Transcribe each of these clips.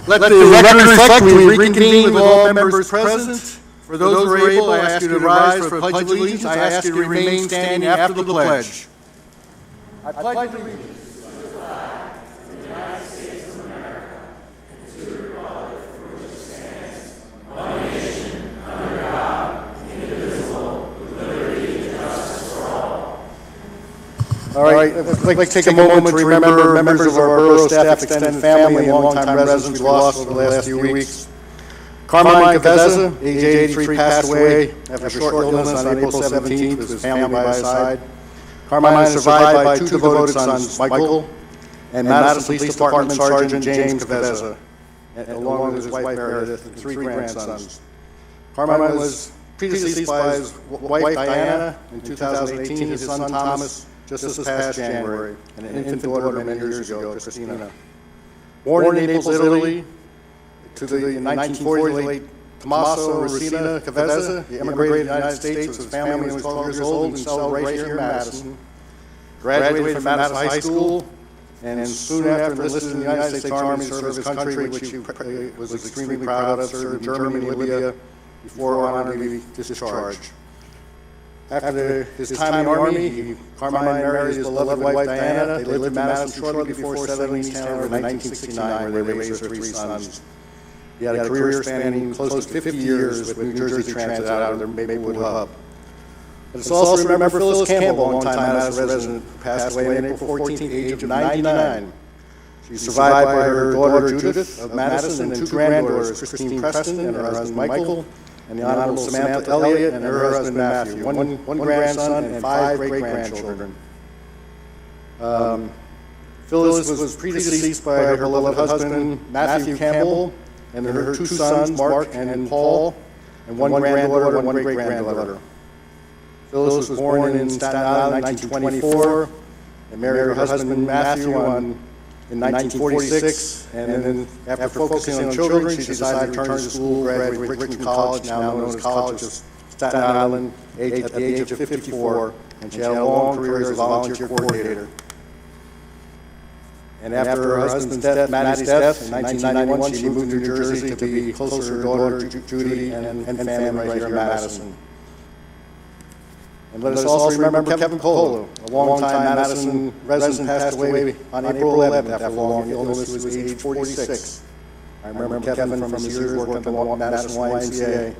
Let the record reflect we reconvene with all members present. For those who are able, I ask you to rise for the Pledge of Allegiance. I ask you to remain standing after the pledge. I pledge allegiance. All right, I'd like to take a moment to remember members of our Borough staff, extended family, and longtime residents we lost over the last few weeks. Carmine Cavezza, age 83, passed away after a short illness on April 17th with his family by his side. Carmine is survived by two devoted sons, Michael and Madison Police Department Sergeant James Cavezza, along with his wife Meredith and three grandsons. Carmine was predeceased by his wife Diana in 2018, his son Thomas just this past January, and an infant daughter many years ago, Christina. Born in Naples, Italy, to the 1940s late Tommaso Rosina Cavezza, he immigrated to the United States with his family when he was 12 years old and settled right here in Madison. Graduated from Madison High School, and soon after enlisted in the United States Army to serve his country, which he was extremely proud of, served in Germany and Libya before honorably discharged. After his time in the Army, Carmine married his beloved wife Diana. They lived in Madison shortly before settling in East Hanover in 1969, where they raised their three sons. He had a career spanning close to 50 years with New Jersey Transit out of their Maplewood hub. Let's also remember Phyllis Campbell, a longtime Madison resident, who passed away on April 14th at the age of 99. She's survived by her daughter Judith of Madison and two granddaughters, Christine Preston and her husband Michael, and the Honorable Samantha Elliott and her husband Matthew, one grandson and 5 great-grandchildren. Phyllis was predeceased by her beloved husband Matthew Campbell and her two sons, Mark and Paul, and one granddaughter and one great-granddaughter. Phyllis was born in Staten Island in 1924 and married her husband Matthew in 1946, and then after focusing on children, she decided to return to school, graduate Richmond College, now known as College of Staten Island, at the age of 54, and she had a long career as a volunteer coordinator. And after her husband's death, Mattie's death, in 1991, she moved to New Jersey to be closer to her daughter, Judy, and family right here in Madison. And let us also remember Kevin Polo, a longtime Madison resident, passed away on April 11th after a long illness. He was age 46. I remember Kevin from his years working at the Madison YMCA.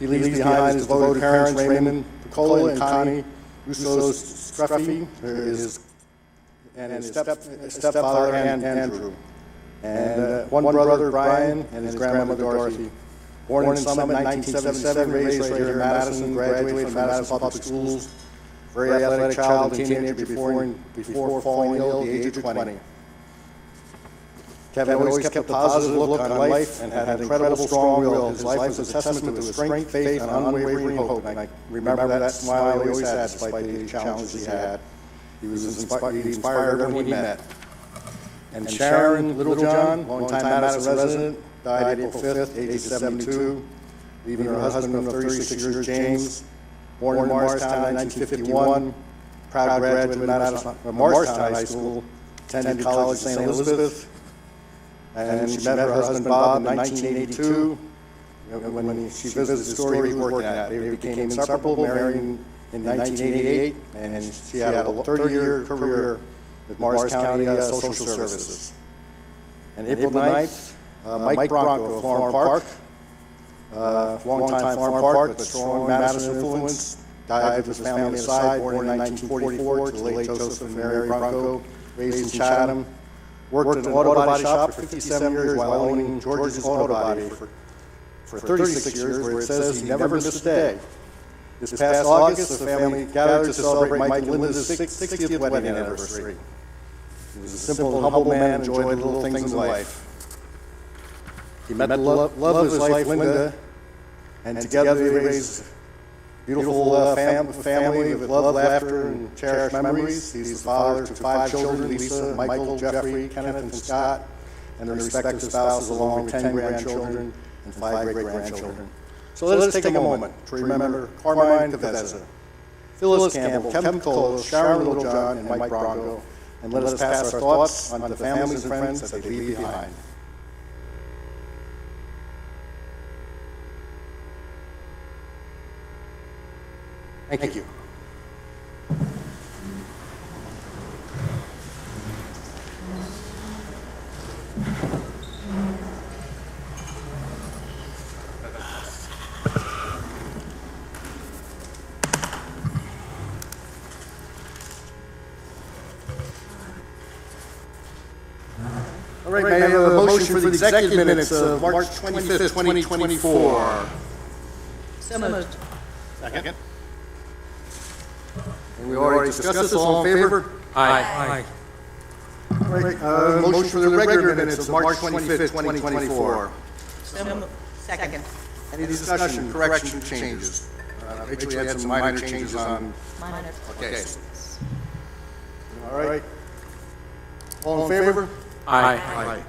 He leaves behind his devoted parents, Raymond Picola and Connie Russo-Struffy, and his stepfather, Andrew, and one brother, Brian, and his grandmother, Dorothy. Born in Summit in 1977, raised right here in Madison, graduated from Madison Public Schools, very athletic child and teenager before falling ill at the age of 20. Kevin always kept a positive look on life and had an incredible strong will. His life was a testament to his strength, faith, and unwavering hope. And I remember that smile he always had despite the challenges he had. He inspired everyone he met. And Sharon Littlejohn, longtime Madison resident, died April 5th, age 72, leaving her husband of 36 years, James, born in Morristown in 1951, proud graduate of Morristown High School, attended college at St. Elizabeth, and she met her husband Bob in 1982. When she visited the store he was working at, they became inseparable, married in 1988, and she had a 30-year career with Morris County Social Services. And April 9th, Mike Bronco of Florham Park, longtime Florham Park, but strong Madison influence, died with his family aside, born in 1944 to the late Joseph and Mary Bronco, raised in Chatham, worked at an auto body shop for 57 years while owning George's Auto Body for 36 years, where it says he never missed a day. This past August, the family gathered to celebrate Mike and Linda's 60th wedding anniversary. He was a simple and humble man, enjoyed the little things in life. He met the love of his life, Linda, and together they raised a beautiful family with love, laughter, and cherished memories. He's the father to 5 children, Lisa, Michael, Jeffrey, Kenneth, and Scott, and their respective spouses, along with 10 grandchildren and 5 great-grandchildren. So let us take a moment to remember Carmine Cavezza, Phyllis Campbell, Kevin Cole, Sharon Littlejohn, and Mike Bronco, and let us pass our thoughts on to the families and friends that they leave behind. Thank you. All right, may I have a motion for the executive minutes of March 25th, 2024? So moved. Second. And we already discussed this. All in favor? Aye. All right, motion for the regular minutes of March 25th, 2024. So moved. Second. Any discussion, corrections, changes? Rachel, you had some minor changes on. Minor. Okay. All right. All in favor? Aye.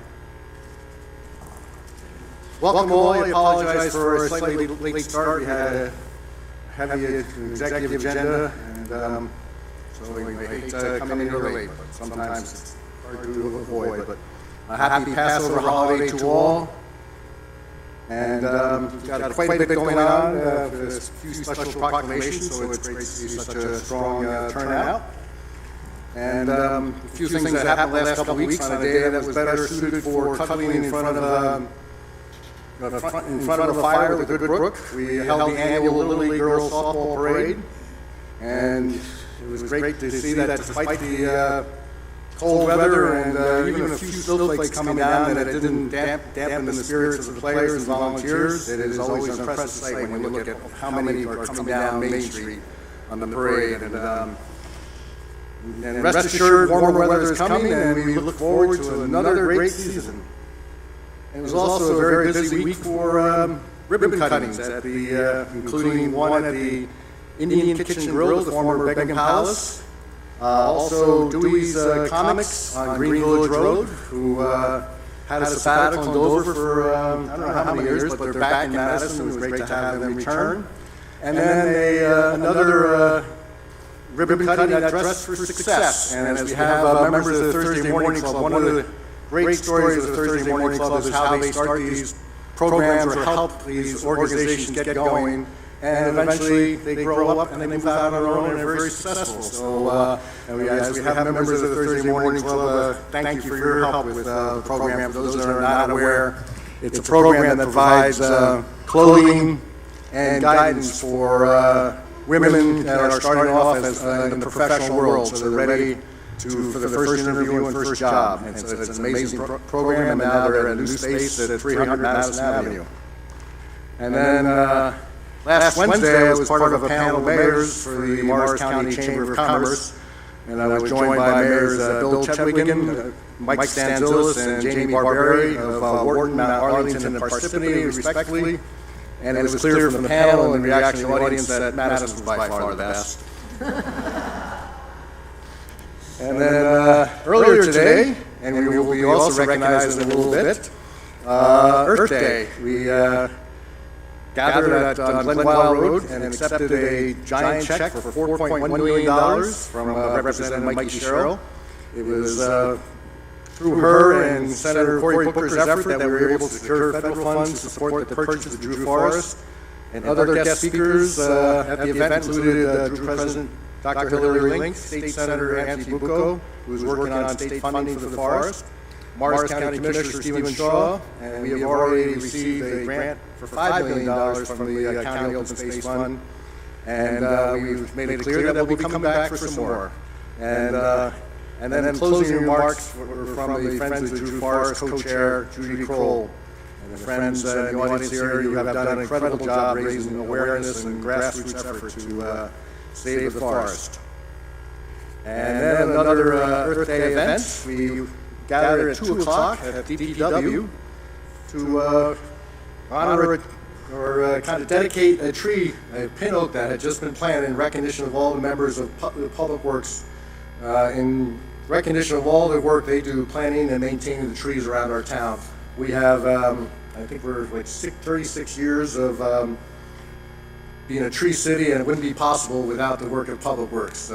Welcome all. I apologize for a slightly late start. We had a heavy executive agenda, and so we hate coming in here late, but sometimes it's hard to avoid. But a happy Passover holiday to all. And we've got quite a bit going on. There's a few special proclamations, so it's great to see such a strong turnout. And a few things that happened the last couple of weeks on a day that was better suited for cuddling in front of a fire with a good brook. We held the annual Little League Girls Softball Parade, and it was great to see that despite the cold weather and even a few snowflakes coming down, that it didn't dampen the spirits of the players and volunteers. It is always an impressive sight when you look at how many are coming down Main Street on the parade. And rest assured, warmer weather is coming, and we look forward to another great season. It was also a very busy week for ribbon cuttings, at the, including one at the Indian Kitchen Grill, the former Begum Palace. Also, Dewey's Comics on Green Village Road, who had a sabbatical in Dover for I don't know how many years, but they're back in Madison. It was great to have them return. And then another ribbon cutting at Dress for Success. And as we have members of the Thursday Morning Club, one of the great stories of the Thursday Morning Club is how they start these programs or help these organizations get going. And eventually they grow up and they move out on their own and they're very successful. So as we have members of the Thursday Morning Club, thank you for your help with the program. For those that are not aware, it's a program that provides clothing and guidance for women that are starting off as, in the professional world, so they're ready for the first interview and first job. And so it's an amazing program, and now they're at a new space at 300 Madison Avenue. And then last Wednesday, I was part of a panel of mayors for the Morris County Chamber of Commerce, and I was joined by mayors Bill Chedwigan, Mike Stanzilis, and Jamie Barberi of Wharton, Mount Arlington, and Parsippany, respectively. And it was clear from the panel and the reaction of the audience that Madison was by far the best. And then earlier today, and we will be also recognized in a little bit, Earth Day. We gathered on Glenwell Road and accepted a giant check for $4.1 million from Representative Mikey Sherrill. It was through her and Senator Cory Booker's effort that we were able to secure federal funds to support the purchase of the Drew Forest. And other guest speakers at the event included Drew President Dr. Hillary Link, State Senator Anthony Bucco, who is working on state funding for the forest, Morris County Commissioner Stephen Shaw, and we have already received a grant for $5 million from the County Open Space Fund. And we've made it clear that we'll be coming back for some more. And then closing remarks were from the Friends of the Drew Forest co-chair, Judy Kroll. And the friends in the audience here, you have done an incredible job raising awareness and grassroots effort to save the forest. And then another Earth Day event, we gathered at 2 o'clock at DPW to honor or kind of dedicate a tree, a pin oak that had just been planted in recognition of all the members of Public Works in recognition of all the work they do planting and maintaining the trees around our town. We have, I think we're like 36 years of being a tree city, and it wouldn't be possible without the work of Public Works.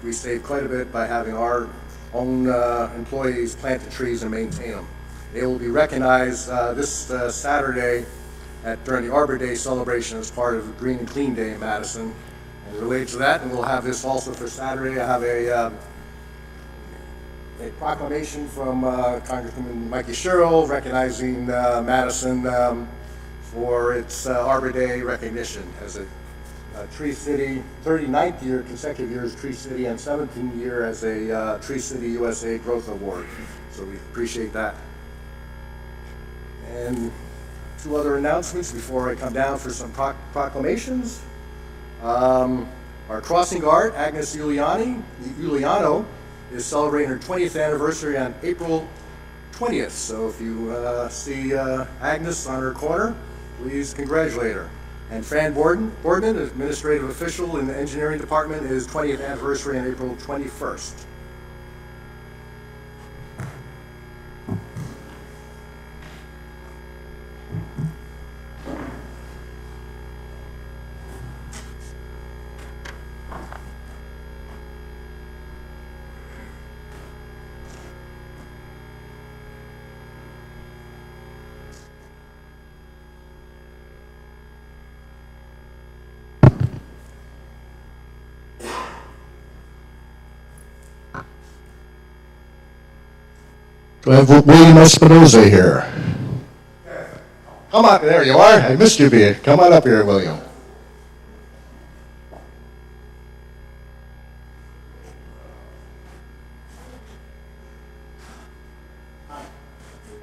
We save quite a bit by having our own employees plant the trees and maintain them. They will be recognized this Saturday during the Arbor Day celebration as part of Green and Clean Day in Madison. And related to that, and we'll have this also for Saturday, I have a proclamation from Congressman Mikey Sherrill recognizing Madison for its Arbor Day recognition as a Tree City, 39th year, consecutive year as Tree City, and 17th year as a Tree City USA Growth Award. So we appreciate that. And two other announcements before I come down for some proclamations. Our crossing guard, Agnes Giuliano, is celebrating her 20th anniversary on April 20th. So if you see Agnes on her corner, please congratulate her. And Fran Borden, administrative official in the engineering department, is 20th anniversary on April 21st. Do I have William Espinoza here? Come on, there you are. I missed you, B. Come on up here, William.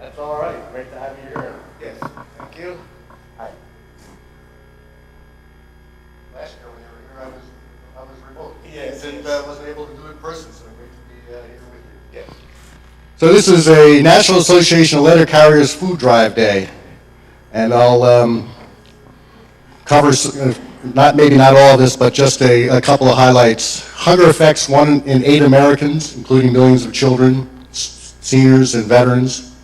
That's all right. Great to have you here. Yes, thank you. Hi. Last year when you were here, I was remote. Yes, and wasn't able to do it in person, so great to be here with you. Yes. So this is a National Association of Letter Carriers Food Drive Day, and I'll cover, maybe not all of this, but just a couple of highlights. Hunger affects 1 in 8 Americans, including millions of children, seniors, and veterans,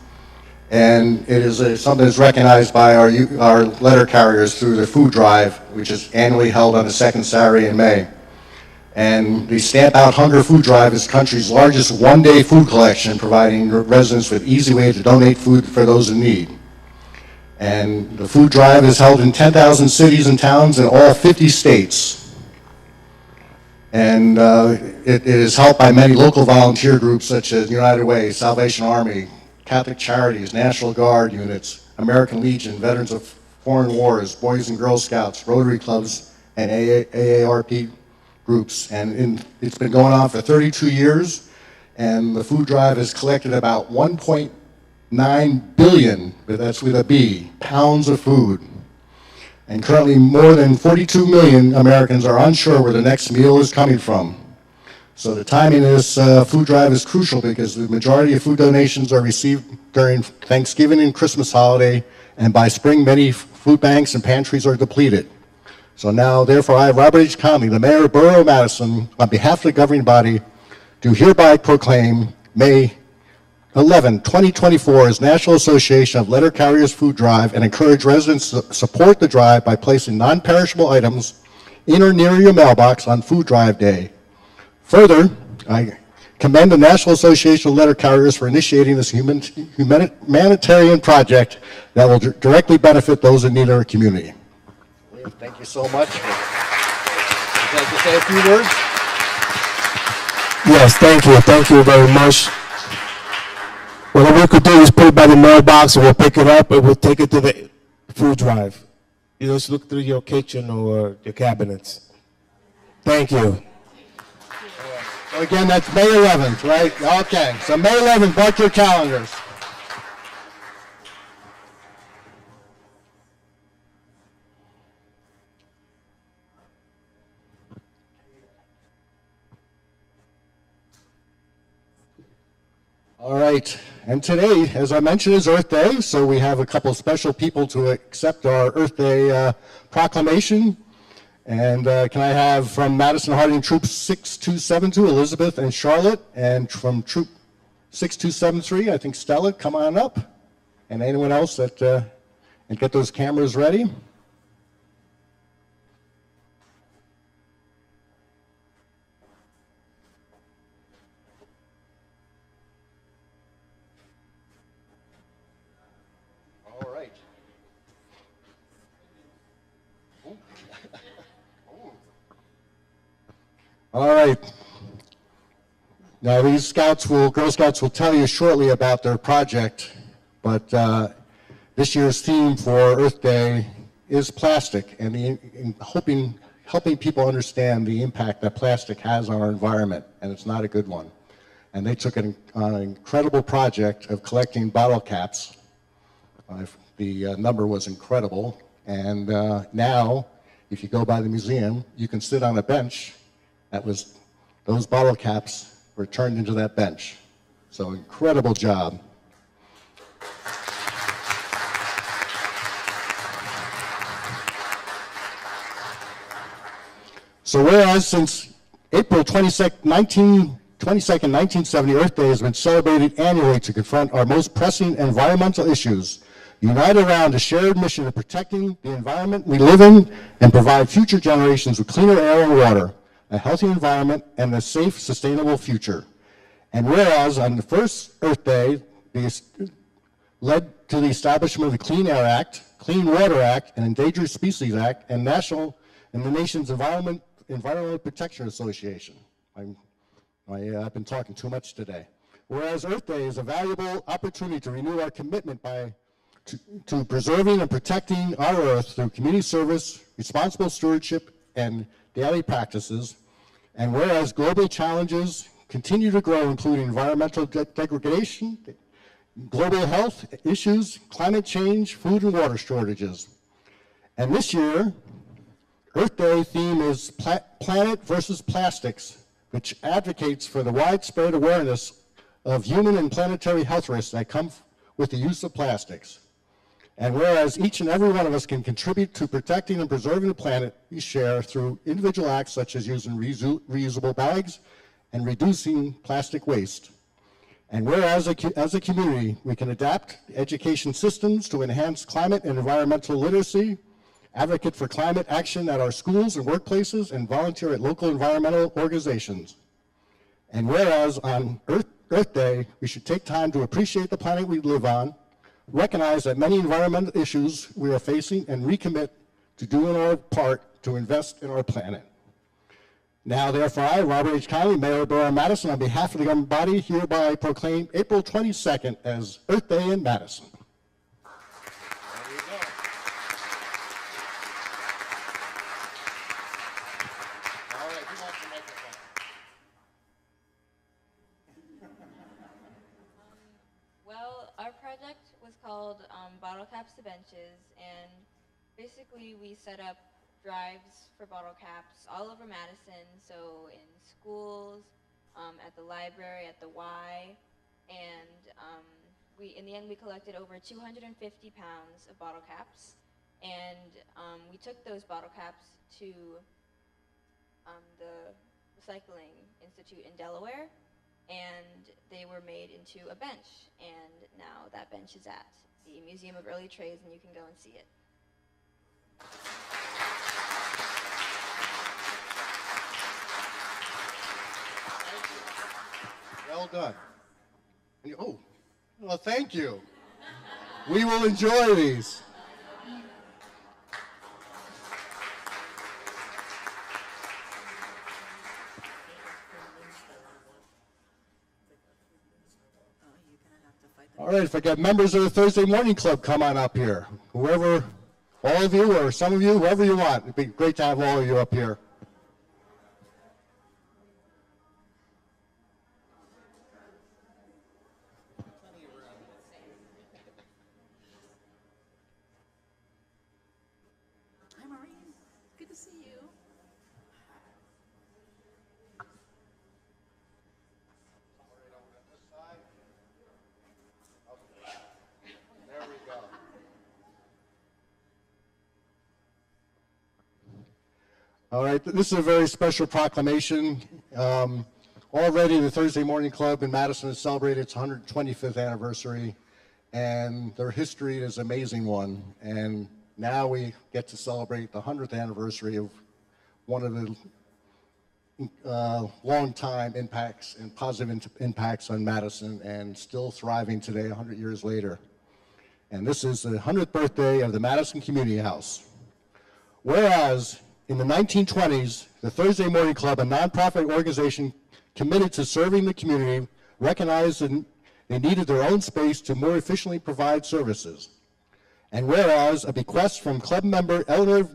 and it is something that's recognized by our letter carriers through the food drive, which is annually held on the second Saturday in May. And the Stamp Out Hunger Food Drive is the country's largest one-day food collection, providing residents with easy way to donate food for those in need. And the food drive is held in 10,000 cities and towns in all 50 states. And it is helped by many local volunteer groups such as United Way, Salvation Army, Catholic Charities, National Guard units, American Legion, Veterans of Foreign Wars, Boys and Girl Scouts, Rotary Clubs, and AARP groups, and it's been going on for 32 years, and the food drive has collected about 1.9 billion, but that's with a B, pounds of food. And currently more than 42 million Americans are unsure where the next meal is coming from. So the timing of this food drive is crucial because the majority of food donations are received during Thanksgiving and Christmas holiday, and by spring many food banks and pantries are depleted. So now, therefore, I, Robert H. Conley, the Mayor of Borough, Madison, on behalf of the governing body, do hereby proclaim May 11, 2024 as National Association of Letter Carriers Food Drive and encourage residents to support the drive by placing non-perishable items in or near your mailbox on Food Drive Day. Further, I commend the National Association of Letter Carriers for initiating this humanitarian project that will directly benefit those in need in our community. Thank you so much. Would you like to say a few words? Yes, thank you. Thank you very much. What we could do is put it by the mailbox and we'll pick it up and we'll take it to the food drive. You just look through your kitchen or your cabinets. Thank you. So again, that's May 11th, right? Okay, so May 11th, mark your calendars. All right, and today, as I mentioned, is Earth Day, so we have a couple special people to accept our Earth Day proclamation. And can I have from Madison Harding Troop 6272, Elizabeth and Charlotte, and from Troop 6273, I think Stella, come on up. And anyone else that, and get those cameras ready. All right. Ooh. Ooh. All right. Now, these Girl Scouts will tell you shortly about their project, but this year's theme for Earth Day is plastic, and helping people understand the impact that plastic has on our environment, and it's not a good one. And they took an incredible project of collecting bottle caps. The number was incredible, and now, if you go by the museum, you can sit on a bench those bottle caps were turned into that bench. So incredible job. So whereas since April 22nd, 1970, Earth Day has been celebrated annually to confront our most pressing environmental issues, united around a shared mission of protecting the environment we live in and provide future generations with cleaner air and water, a healthy environment, and a safe, sustainable future. And whereas on the first Earth Day, led to the establishment of the Clean Air Act, Clean Water Act, and Endangered Species Act, and the nation's Environmental Protection Association. I've been talking too much today. Whereas Earth Day is a valuable opportunity to renew our commitment to preserving and protecting our Earth through community service, responsible stewardship, and daily practices. And whereas global challenges continue to grow, including environmental degradation, global health issues, climate change, food and water shortages. And this year, Earth Day theme is Planet versus Plastics, which advocates for the widespread awareness of human and planetary health risks that come with the use of plastics. And whereas each and every one of us can contribute to protecting and preserving the planet we share through individual acts such as using reusable bags and reducing plastic waste. And whereas as a community, we can adapt education systems to enhance climate and environmental literacy, advocate for climate action at our schools and workplaces, and volunteer at local environmental organizations. And whereas on Earth Day, we should take time to appreciate the planet we live on, recognize that many environmental issues we are facing, and recommit to doing our part to invest in our planet. Now, therefore, I, Robert H. Connolly, Mayor of Borough of Madison, on behalf of the government body, hereby proclaim April 22nd as Earth Day in Madison. There you go. All right, who wants the microphone? Well, our project was called Bottle Caps to Benches, and basically we set up drives for bottle caps all over Madison, so in schools, at the library, at the Y, and in the end we collected over 250 pounds of bottle caps, and we took those bottle caps to the Recycling Institute in Delaware, and they were made into a bench, and now that bench is at the Museum of Early Trades, and you can go and see it. Well done. Oh, well, thank you. We will enjoy these. All right, if I got members of the Thursday Morning Club, come on up here. Whoever, all of you or some of you, whoever you want. It'd be great to have all of you up here. Hi, Maureen. Good to see you. There we go. All right, this is a very special proclamation. Already the Thursday Morning Club in Madison has celebrated its 125th anniversary, and their history is an amazing one. And now we get to celebrate the 100th anniversary of one of the long-time impacts and positive impacts on Madison, and still thriving today 100 years later. And this is the 100th birthday of the Madison Community House. Whereas In the 1920s, the Thursday Morning Club, a nonprofit organization committed to serving the community, recognized that they needed their own space to more efficiently provide services. And whereas a bequest from club member Eleanor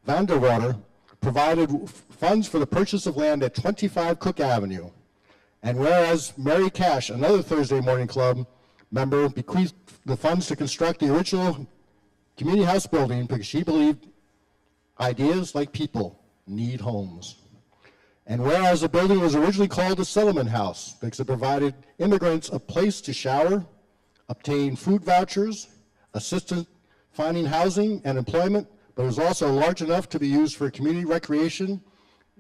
Vanderwater provided funds for the purchase of land at 25 Cook Avenue. And whereas Mary Cash, another Thursday Morning Club member, bequeathed the funds to construct the original community house building because she believed ideas like people need homes. And whereas the building was originally called a settlement house because it provided immigrants a place to shower, obtain food vouchers, assistance finding housing and employment, but it was also large enough to be used for community recreation,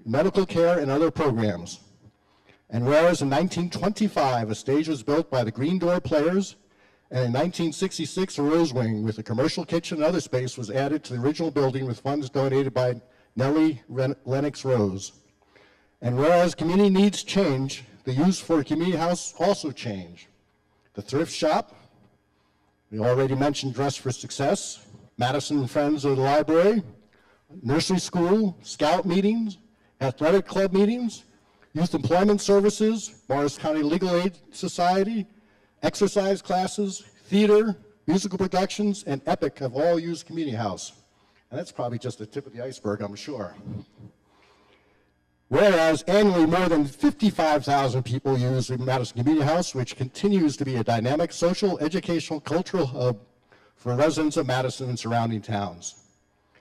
medical care, and other programs. And whereas in 1925, a stage was built by the Green Door Players, and in 1966, a Rose Wing with a commercial kitchen and other space was added to the original building with funds donated by Nellie Lennox Rose. And whereas community needs change, the use for a community house also change. The thrift shop, we already mentioned Dress for Success, Madison and Friends of the Library, nursery school, scout meetings, athletic club meetings, youth employment services, Morris County Legal Aid Society, exercise classes, theater, musical productions, and EPIC have all used Community House. And that's probably just the tip of the iceberg, I'm sure. Whereas annually more than 55,000 people use the Madison Community House, which continues to be a dynamic social, educational, cultural hub for residents of Madison and surrounding towns.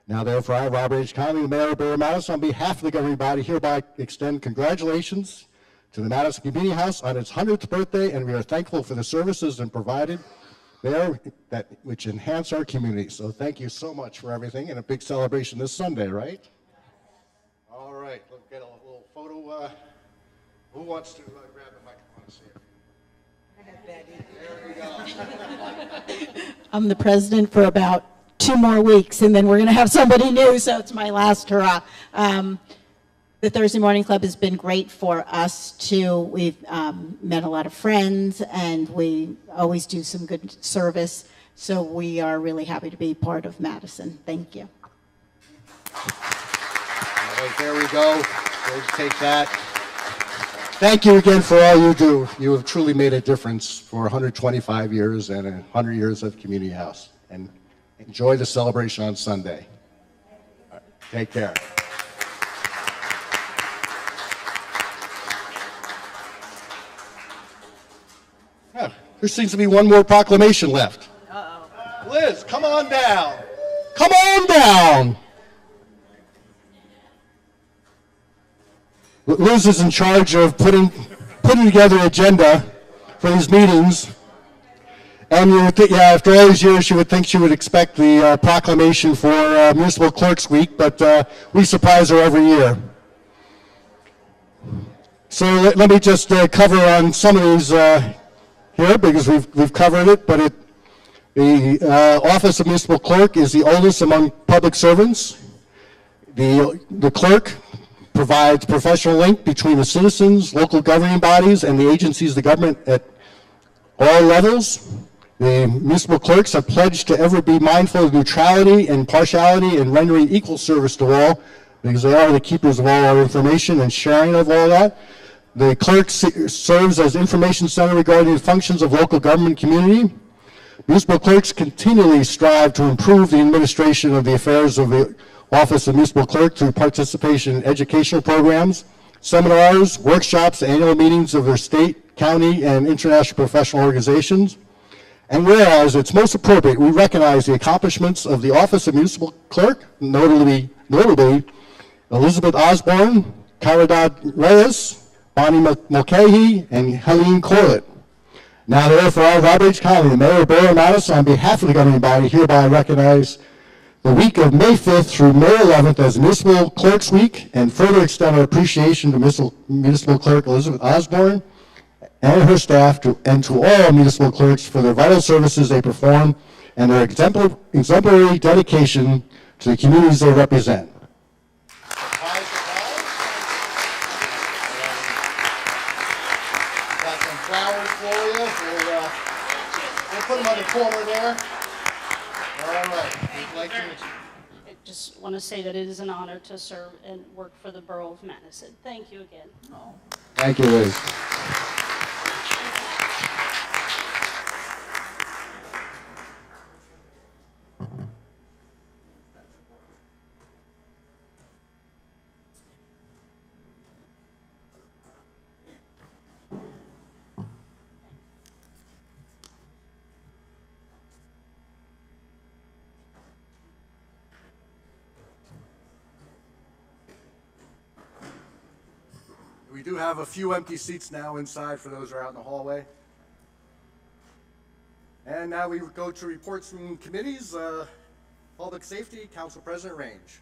Now therefore, I, Robert H. Conley, the Mayor of Borough of Madison, on behalf of the governing body, hereby extend congratulations to the Madison Community House on its 100th birthday, and we are thankful for the services and provided there which enhance our community. So thank you so much for everything, and a big celebration this Sunday, right? All right, let's get a little photo. Who wants to grab the microphone and see it? There we go. I'm the president for about 2 more weeks, and then we're going to have somebody new, so it's my last hurrah. The Thursday Morning Club has been great for us, too. We've met a lot of friends, and we always do some good service, so we are really happy to be part of Madison. Thank you. All right, there we go. We'll take that. Thank you again for all you do. You have truly made a difference for 125 years and 100 years of Community House. And enjoy the celebration on Sunday. All right, take care. Yeah, there seems to be one more proclamation left. Uh-oh. Liz, come on down. Come on down. Liz is in charge of putting together an agenda for these meetings. And you would think, yeah, after all these years, you would think she would expect the proclamation for Municipal Clerks Week, but we surprise her every year. So let me just cover on some of these here, because we've covered it, but the Office of Municipal Clerk is the oldest among public servants. The clerk provides professional link between the citizens, local governing bodies, and the agencies of the government at all levels. The municipal clerks have pledged to ever be mindful of neutrality and impartiality and rendering equal service to all, because they are the keepers of all our information and sharing of all that. The clerk serves as information center regarding the functions of local government community. Municipal clerks continually strive to improve the administration of the affairs of the Office of Municipal Clerk through participation in educational programs, seminars, workshops, annual meetings of their state, county, and international professional organizations. And whereas it's most appropriate, we recognize the accomplishments of the Office of Municipal Clerk, notably Elizabeth Osborne, Caridad Reyes, Bonnie Mulcahy, and Helene Corlett. Now therefore, I, Robert H. Conley, the Mayor of Borough of Madison, on behalf of the governing body, hereby recognize the week of May 5th through May 11th as Municipal Clerks Week, and further extend our appreciation to Municipal Clerk Elizabeth Osborne and her staff and to all municipal clerks for their vital services they perform and their exemplary dedication to the communities they represent. Got some flowers for you. We'll put them on the corner there. All right. Would you like to just want to say that it is an honor to serve and work for the Borough of Madison. Thank you again. Thank you, Liz. We do have a few empty seats now inside for those who are out in the hallway. And now we go to reports from committees. Public Safety, Council President Range.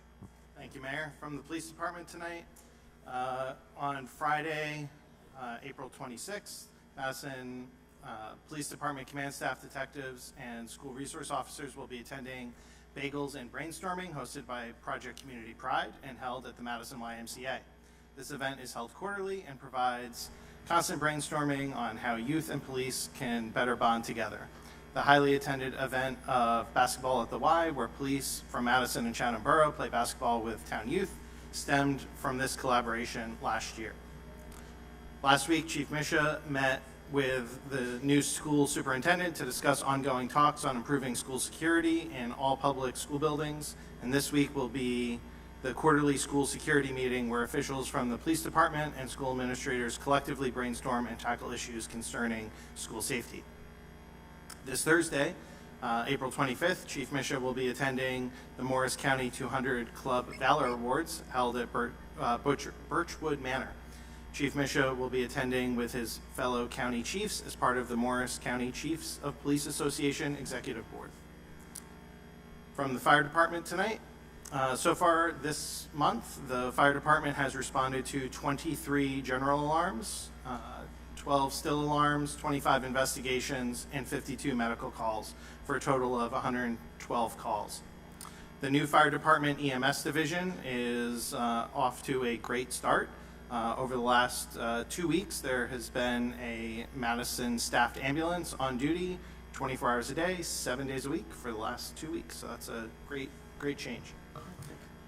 Thank you, Mayor. From the Police Department tonight, on Friday, April 26th, Madison Police Department command staff detectives and school resource officers will be attending Bagels and Brainstorming hosted by Project Community Pride and held at the Madison YMCA. This event is held quarterly and provides constant brainstorming on how youth and police can better bond together. The highly attended event of Basketball at the Y, where police from Madison and Chatham Borough play basketball with town youth, stemmed from this collaboration last year. Last week, Chief Misha met with the new school superintendent to discuss ongoing talks on improving school security in all public school buildings, and this week will be the quarterly school security meeting where officials from the police department and school administrators collectively brainstorm and tackle issues concerning school safety. This Thursday, April 25th, Chief Misha will be attending the Morris County 200 Club Valor Awards held at Birchwood Manor. Chief Misha will be attending with his fellow county chiefs as part of the Morris County Chiefs of Police Association Executive Board. From the fire department tonight, so far this month, the fire department has responded to 23 general alarms, 12 still alarms, 25 investigations, and 52 medical calls, for a total of 112 calls. The new fire department EMS division is off to a great start. Over the last 2 weeks, there has been a Madison staffed ambulance on duty 24 hours a day, 7 days a week for the last 2 weeks. So that's a great change.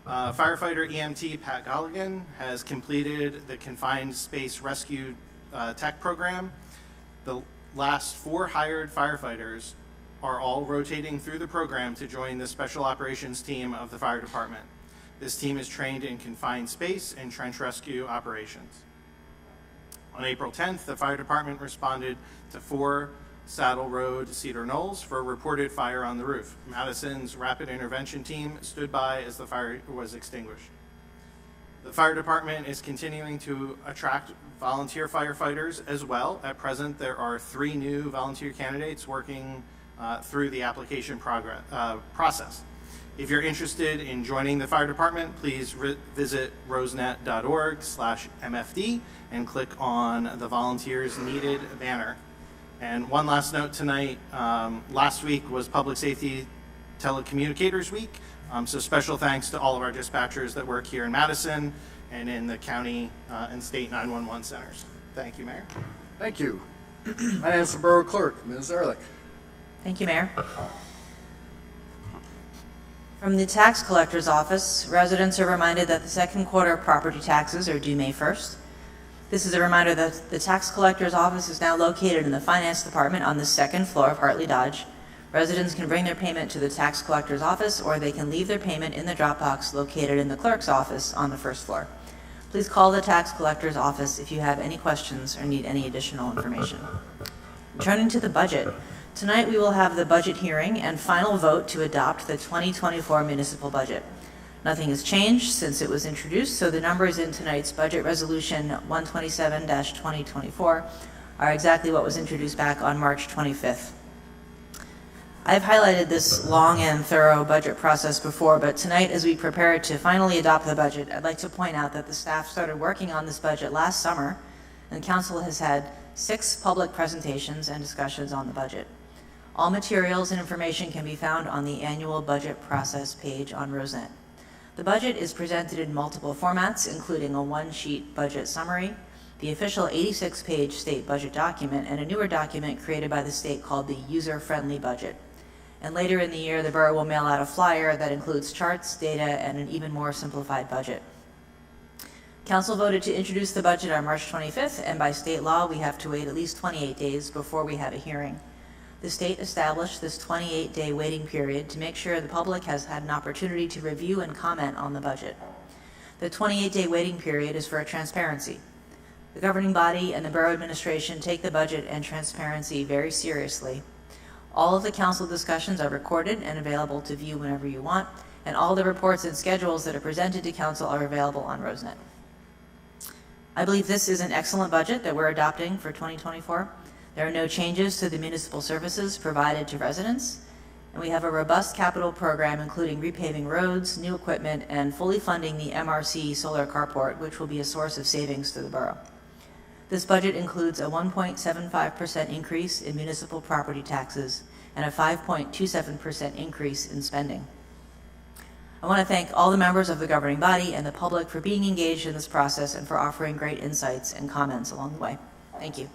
Firefighter EMT Pat Golligan has completed the Confined Space Rescue Tech program. The last 4 hired firefighters are all rotating through the program to join the Special Operations team of the fire department. This team is trained in confined space and trench rescue operations. On April 10th, the fire department responded to 4 Saddle Road Cedar Knolls for a reported fire on the roof. Madison's rapid intervention team stood by as the fire was extinguished. The fire department is continuing to attract volunteer firefighters as well. At present, there are 3 new volunteer candidates working through the application process. If you're interested in joining the fire department, please visit rosenet.org/MFD and click on the Volunteers Needed banner. And one last note tonight, last week was Public Safety Telecommunicators Week, so special thanks to all of our dispatchers that work here in Madison and in the county and state 911 centers. Thank you, Mayor. Thank you. Madison Borough Clerk, Ms. Ehrlich. Thank you, Mayor. From the Tax Collector's Office, residents are reminded that the second quarter property taxes are due May 1st. This is a reminder that the Tax Collector's Office is now located in the Finance Department on the 2nd floor of Hartley Dodge. Residents can bring their payment to the Tax Collector's Office, or they can leave their payment in the drop box located in the Clerk's office on the 1st floor. Please call the Tax Collector's Office if you have any questions or need any additional information. Turning to the budget, tonight we will have the budget hearing and final vote to adopt the 2024 municipal budget. Nothing has changed since it was introduced, so the numbers in tonight's budget resolution 127-2024 are exactly what was introduced back on March 25th. I've highlighted this long and thorough budget process before, but tonight as we prepare to finally adopt the budget, I'd like to point out that the staff started working on this budget last summer, and Council has had 6 public presentations and discussions on the budget. All materials and information can be found on the annual budget process page on Rosenet. The budget is presented in multiple formats, including a 1-sheet budget summary, the official 86-page state budget document, and a newer document created by the state called the User-Friendly Budget. And later in the year, the borough will mail out a flyer that includes charts, data, and an even more simplified budget. Council voted to introduce the budget on March 25th, and by state law, we have to wait at least 28 days before we have a hearing. The state established this 28-day waiting period to make sure the public has had an opportunity to review and comment on the budget. The 28-day waiting period is for transparency. The governing body and the borough administration take the budget and transparency very seriously. All of the council discussions are recorded and available to view whenever you want, and all the reports and schedules that are presented to council are available on Rosenet. I believe this is an excellent budget that we're adopting for 2024. There are no changes to the municipal services provided to residents, and we have a robust capital program including repaving roads, new equipment, and fully funding the MRC solar carport, which will be a source of savings to the borough. This budget includes a 1.75% increase in municipal property taxes and a 5.27% increase in spending. I want to thank all the members of the governing body and the public for being engaged in this process and for offering great insights and comments along the way. Thank you.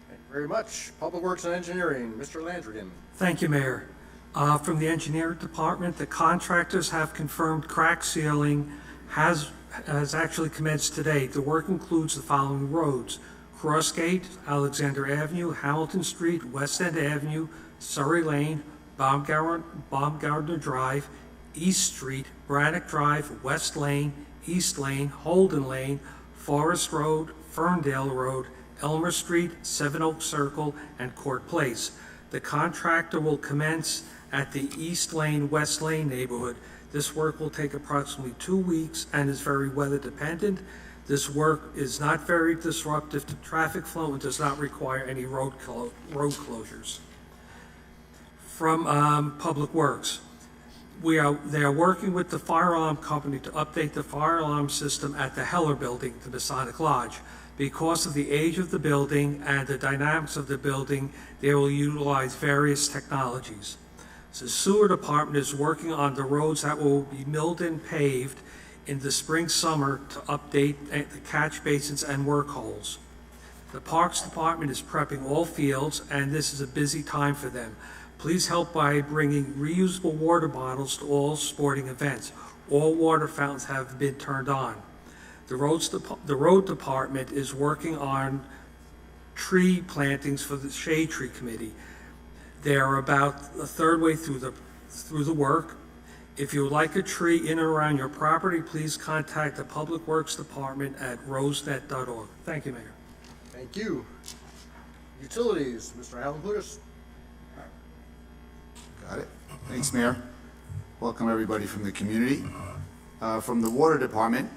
Thank you very much. Public Works and Engineering, Mr. Landrigan. Thank you, Mayor. From the Engineer Department, the contractors have confirmed crack sealing has actually commenced today. The work includes the following roads: Crossgate, Alexander Avenue, Hamilton Street, West End Avenue, Surrey Lane, Baumgartner Drive, East Street, Braddock Drive, West Lane, East Lane, Holden Lane, Forest Road, Ferndale Road, Elmer Street, Seven Oak Circle, and Court Place. The contractor will commence at the East Lane, West Lane neighborhood. This work will take approximately 2 weeks and is very weather dependent. This work is not very disruptive to traffic flow and does not require any road closures. From Public Works, they are working with the fire alarm company to update the fire alarm system at the Heller Building, the Masonic Lodge. Because of the age of the building and the dynamics of the building, they will utilize various technologies. The Sewer Department is working on the roads that will be milled and paved in the spring summer to update the catch basins and work holes. The Parks Department is prepping all fields, and this is a busy time for them. Please help by bringing reusable water bottles to all sporting events. All water fountains have been turned on. The Road Department is working on tree plantings for the Shade Tree Committee. They are about a third way through the work. If you would like a tree in and around your property, please contact the Public Works Department at rosenet.org. Thank you, Mayor. Thank you. Utilities, Mr. Alan Plutus. Got it. Thanks, Mayor. Welcome everybody from the community. From the Water Department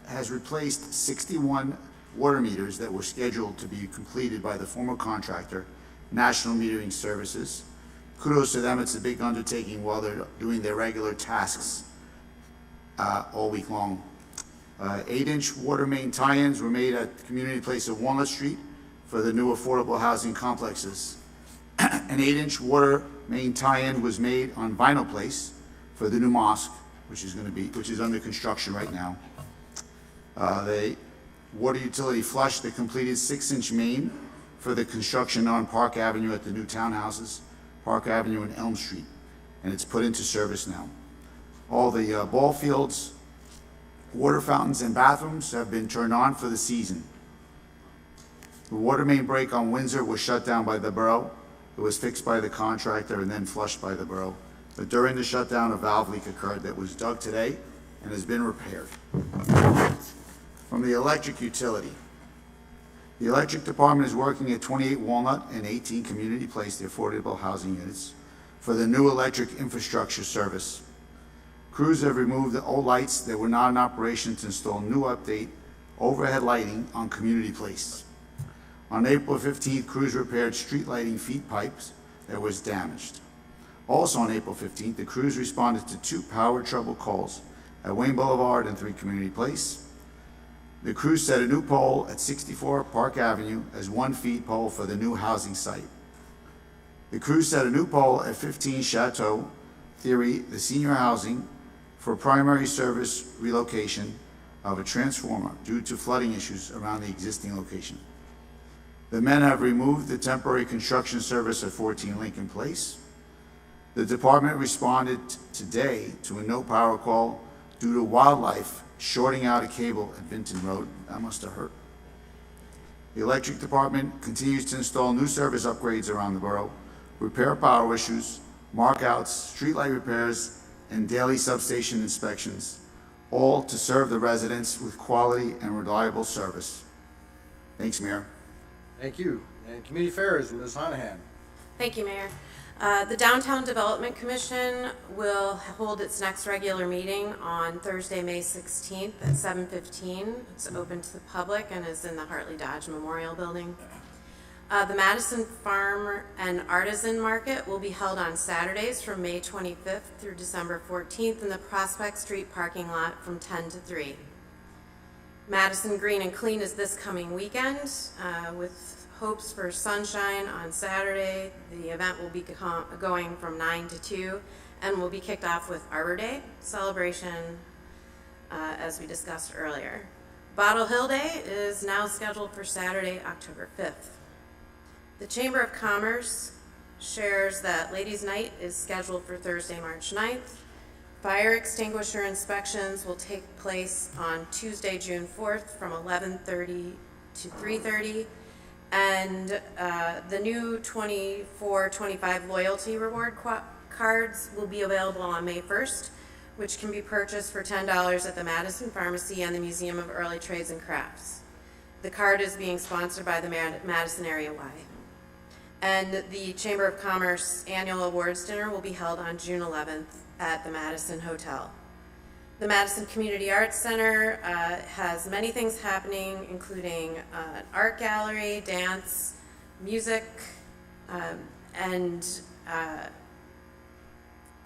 has replaced 61 water meters that were scheduled to be completed by the former contractor, National Metering Services. Kudos to them. It's a big undertaking while they're doing their regular tasks all week long. 8-inch water main tie-ins were made at the Community Place of Walnut Street for the new affordable housing complexes. An 8-inch water main tie-in was made on Vinyl Place for the new mosque, which is under construction right now. The water utility flushed the completed 6-inch main for the construction on Park Avenue at the new townhouses, Park Avenue and Elm Street, and it's put into service now. All the ball fields, water fountains, and bathrooms have been turned on for the season. The water main break on Windsor was shut down by the borough. It was fixed by the contractor and then flushed by the borough. But during the shutdown, a valve leak occurred that was dug today and has been repaired. From the electric utility, the electric department is working at 28 Walnut and 18 Community Place, the affordable housing units, for the new electric infrastructure service. Crews have removed the old lights that were not in operation to install new update overhead lighting on Community Place. On April 15th, crews repaired street lighting feed pipes that was damaged. Also on April 15th, the crews responded to 2 power trouble calls at Wayne Boulevard and 3 Community Place. The crews set a new pole at 64 Park Avenue as 1 feed pole for the new housing site. The crews set a new pole at 15 Chateau Theory, the senior housing, for primary service relocation of a transformer due to flooding issues around the existing location. The men have removed the temporary construction service at 14 Lincoln Place. The department responded today to a no power call due to wildlife shorting out a cable at Vinton Road. That must have hurt. The electric department continues to install new service upgrades around the borough, repair power issues, markouts, streetlight repairs, and daily substation inspections, all to serve the residents with quality and reliable service. Thanks, Mayor. Thank you. And Community Affairs, Ms. Honahan. Thank you, Mayor. The Downtown Development Commission will hold its next regular meeting on Thursday, May 16th at 7:15. It's open to the public and is in the Hartley Dodge Memorial Building. The Madison Farm and Artisan Market will be held on Saturdays from May 25th through December 14th in the Prospect Street parking lot from 10 to 3. Madison Green and Clean is this coming weekend with hopes for sunshine on Saturday. The event will be going from 9 to 2 and will be kicked off with Arbor Day celebration as we discussed earlier. Bottle Hill Day is now scheduled for Saturday, October 5th. The Chamber of Commerce shares that Ladies' Night is scheduled for Thursday, March 9th. Fire extinguisher inspections will take place on Tuesday, June 4th from 11:30 to 3:30. And the new 24-25 loyalty reward cards will be available on May 1st, which can be purchased for $10 at the Madison Pharmacy and the Museum of Early Trades and Crafts. The card is being sponsored by the Madison Area Y. And the Chamber of Commerce annual awards dinner will be held on June 11th at the Madison Hotel. The Madison Community Arts Center has many things happening, including an art gallery, dance, music, and a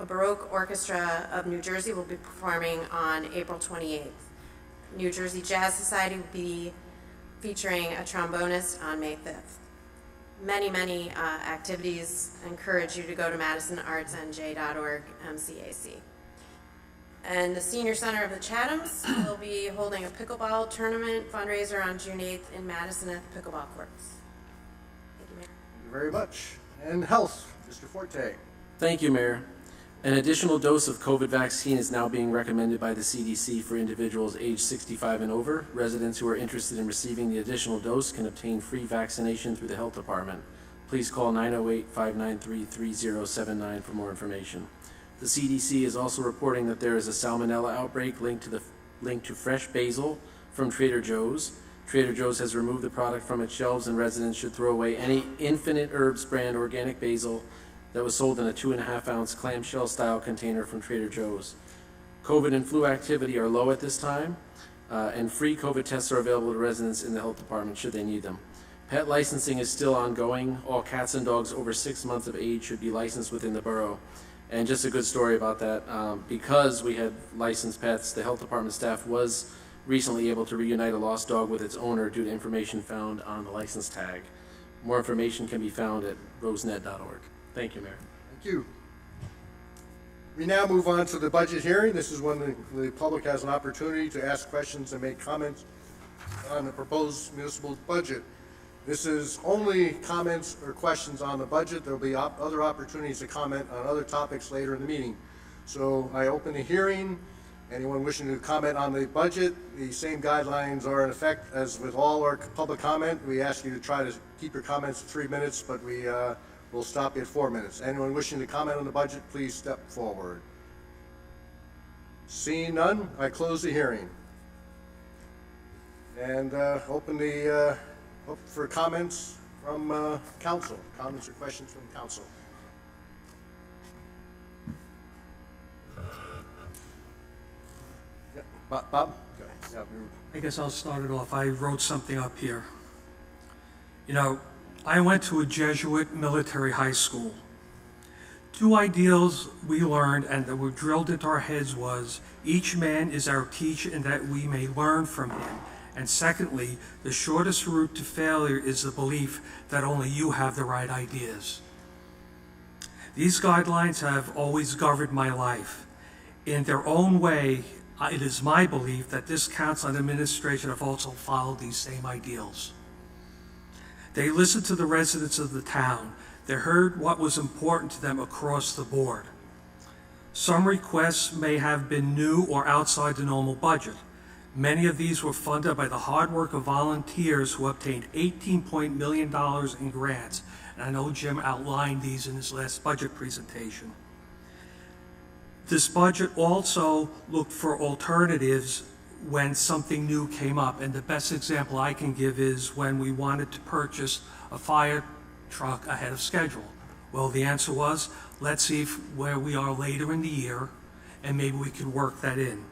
Baroque Orchestra of New Jersey will be performing on April 28th. New Jersey Jazz Society will be featuring a trombonist on May 5th. Many activities. I encourage you to go to madisonartsnj.org, MCAC. And the Senior Center of the Chathams will be holding a pickleball tournament fundraiser on June 8th in Madison at the pickleball courts. Thank you, Mayor. Thank you very much. And Health, Mr. Forte. Thank you, Mayor. An additional dose of COVID vaccine is now being recommended by the CDC for individuals aged 65 and over. Residents who are interested in receiving the additional dose can obtain free vaccination through the Health Department. Please call 908-593-3079 for more information. The CDC is also reporting that there is a salmonella outbreak linked to fresh basil from Trader Joe's. Trader Joe's has removed the product from its shelves, and residents should throw away any Infinite Herbs brand organic basil that was sold in a 2.5-ounce clamshell-style container from Trader Joe's. COVID and flu activity are low at this time, and free COVID tests are available to residents in the Health Department should they need them. Pet licensing is still ongoing. All cats and dogs over 6 months of age should be licensed within the borough. And just a good story about that, because we had licensed pets, the Health Department staff was recently able to reunite a lost dog with its owner due to information found on the license tag. More information can be found at rosenet.org. Thank you, Mayor. Thank you. We now move on to the budget hearing. This is when the public has an opportunity to ask questions and make comments on the proposed municipal budget. This is only comments or questions on the budget. There will be other opportunities to comment on other topics later in the meeting. So I open the hearing. Anyone wishing to comment on the budget, the same guidelines are in effect as with all our public comment. We ask you to try to keep your comments to 3 minutes, but we will stop you at 4 minutes. Anyone wishing to comment on the budget, please step forward. Seeing none, I close the hearing. And open the for comments from council. Comments or questions from council. Yeah, Bob? Okay. Yeah, I guess I'll start it off. I wrote something up here. You know, I went to a Jesuit military high school. 2 ideals we learned and that were drilled into our heads was, each man is our teacher and that we may learn from him. And secondly, the shortest route to failure is the belief that only you have the right ideas. These guidelines have always governed my life. In their own way, it is my belief that this council and administration have also followed these same ideals. They listened to the residents of the town. They heard what was important to them across the board. Some requests may have been new or outside the normal budget. Many of these were funded by the hard work of volunteers who obtained $18 million in grants. And I know Jim outlined these in his last budget presentation. This budget also looked for alternatives when something new came up. And the best example I can give is when we wanted to purchase a fire truck ahead of schedule. Well, the answer was, let's see where we are later in the year, and maybe we could work that in.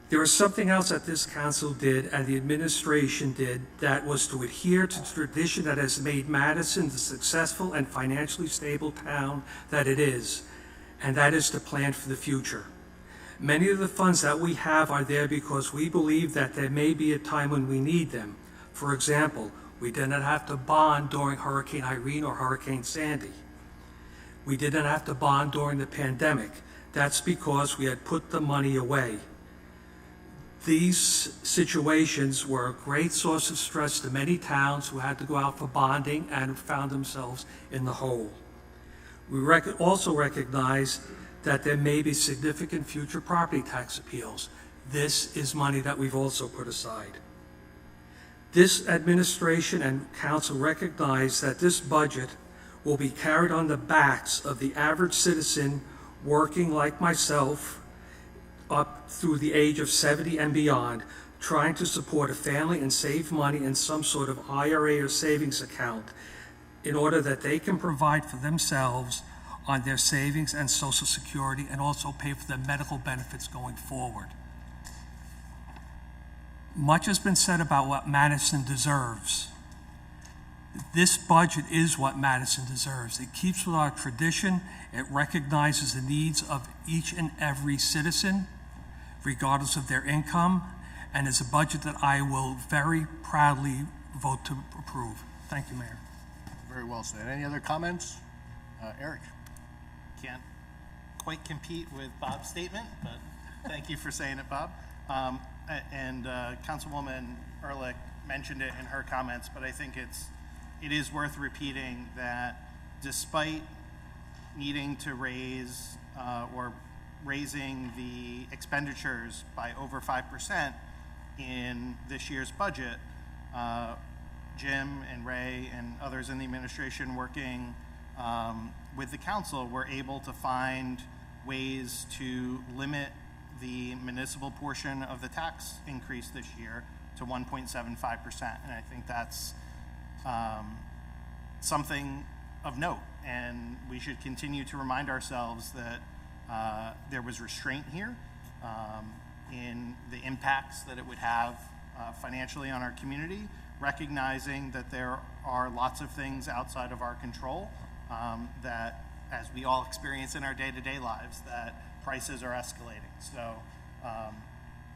There was something else that this council did and the administration did that was to adhere to the tradition that has made Madison the successful and financially stable town that it is, and that is to plan for the future. Many of the funds that we have are there because we believe that there may be a time when we need them. For example, we did not have to bond during Hurricane Irene or Hurricane Sandy. We didn't have to bond during the pandemic. That's because we had put the money away. These situations were a great source of stress to many towns who had to go out for bonding and found themselves in the hole. We also recognize that there may be significant future property tax appeals. This is money that we've also put aside. This administration and council recognize that this budget will be carried on the backs of the average citizen working like myself up through the age of 70 and beyond, trying to support a family and save money in some sort of IRA or savings account in order that they can provide for themselves on their savings and Social Security and also pay for their medical benefits going forward. Much has been said about what Madison deserves. This budget is what Madison deserves. It keeps with our tradition. It recognizes the needs of each and every citizen, regardless of their income, and is a budget that I will very proudly vote to approve. Thank you, Mayor. Very well said. Any other comments? Eric? Can't quite compete with Bob's statement, but thank you for saying it, Bob. And Councilwoman Ehrlich mentioned it in her comments, but I think it is worth repeating that despite needing to raise or raising the expenditures by over 5% in this year's budget, Jim and Ray and others in the administration working with the council were able to find ways to limit the municipal portion of the tax increase this year to 1.75%. And I think that's something of note. And we should continue to remind ourselves that there was restraint here in the impacts that it would have financially on our community, recognizing that there are lots of things outside of our control that, as we all experience in our day-to-day lives, that prices are escalating. So,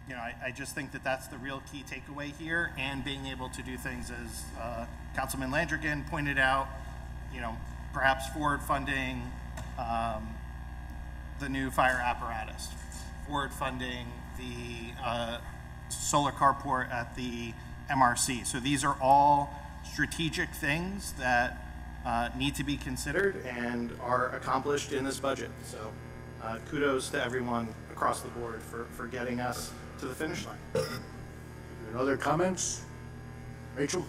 you know, I just think that that's the real key takeaway here, and being able to do things as Councilman Landrigan pointed out, you know, perhaps forward funding the new fire apparatus, forward funding the solar carport at the MRC. So these are all strategic things that need to be considered and are accomplished in this budget. So kudos to everyone across the board for getting us to the finish line. Other comments? Rachel?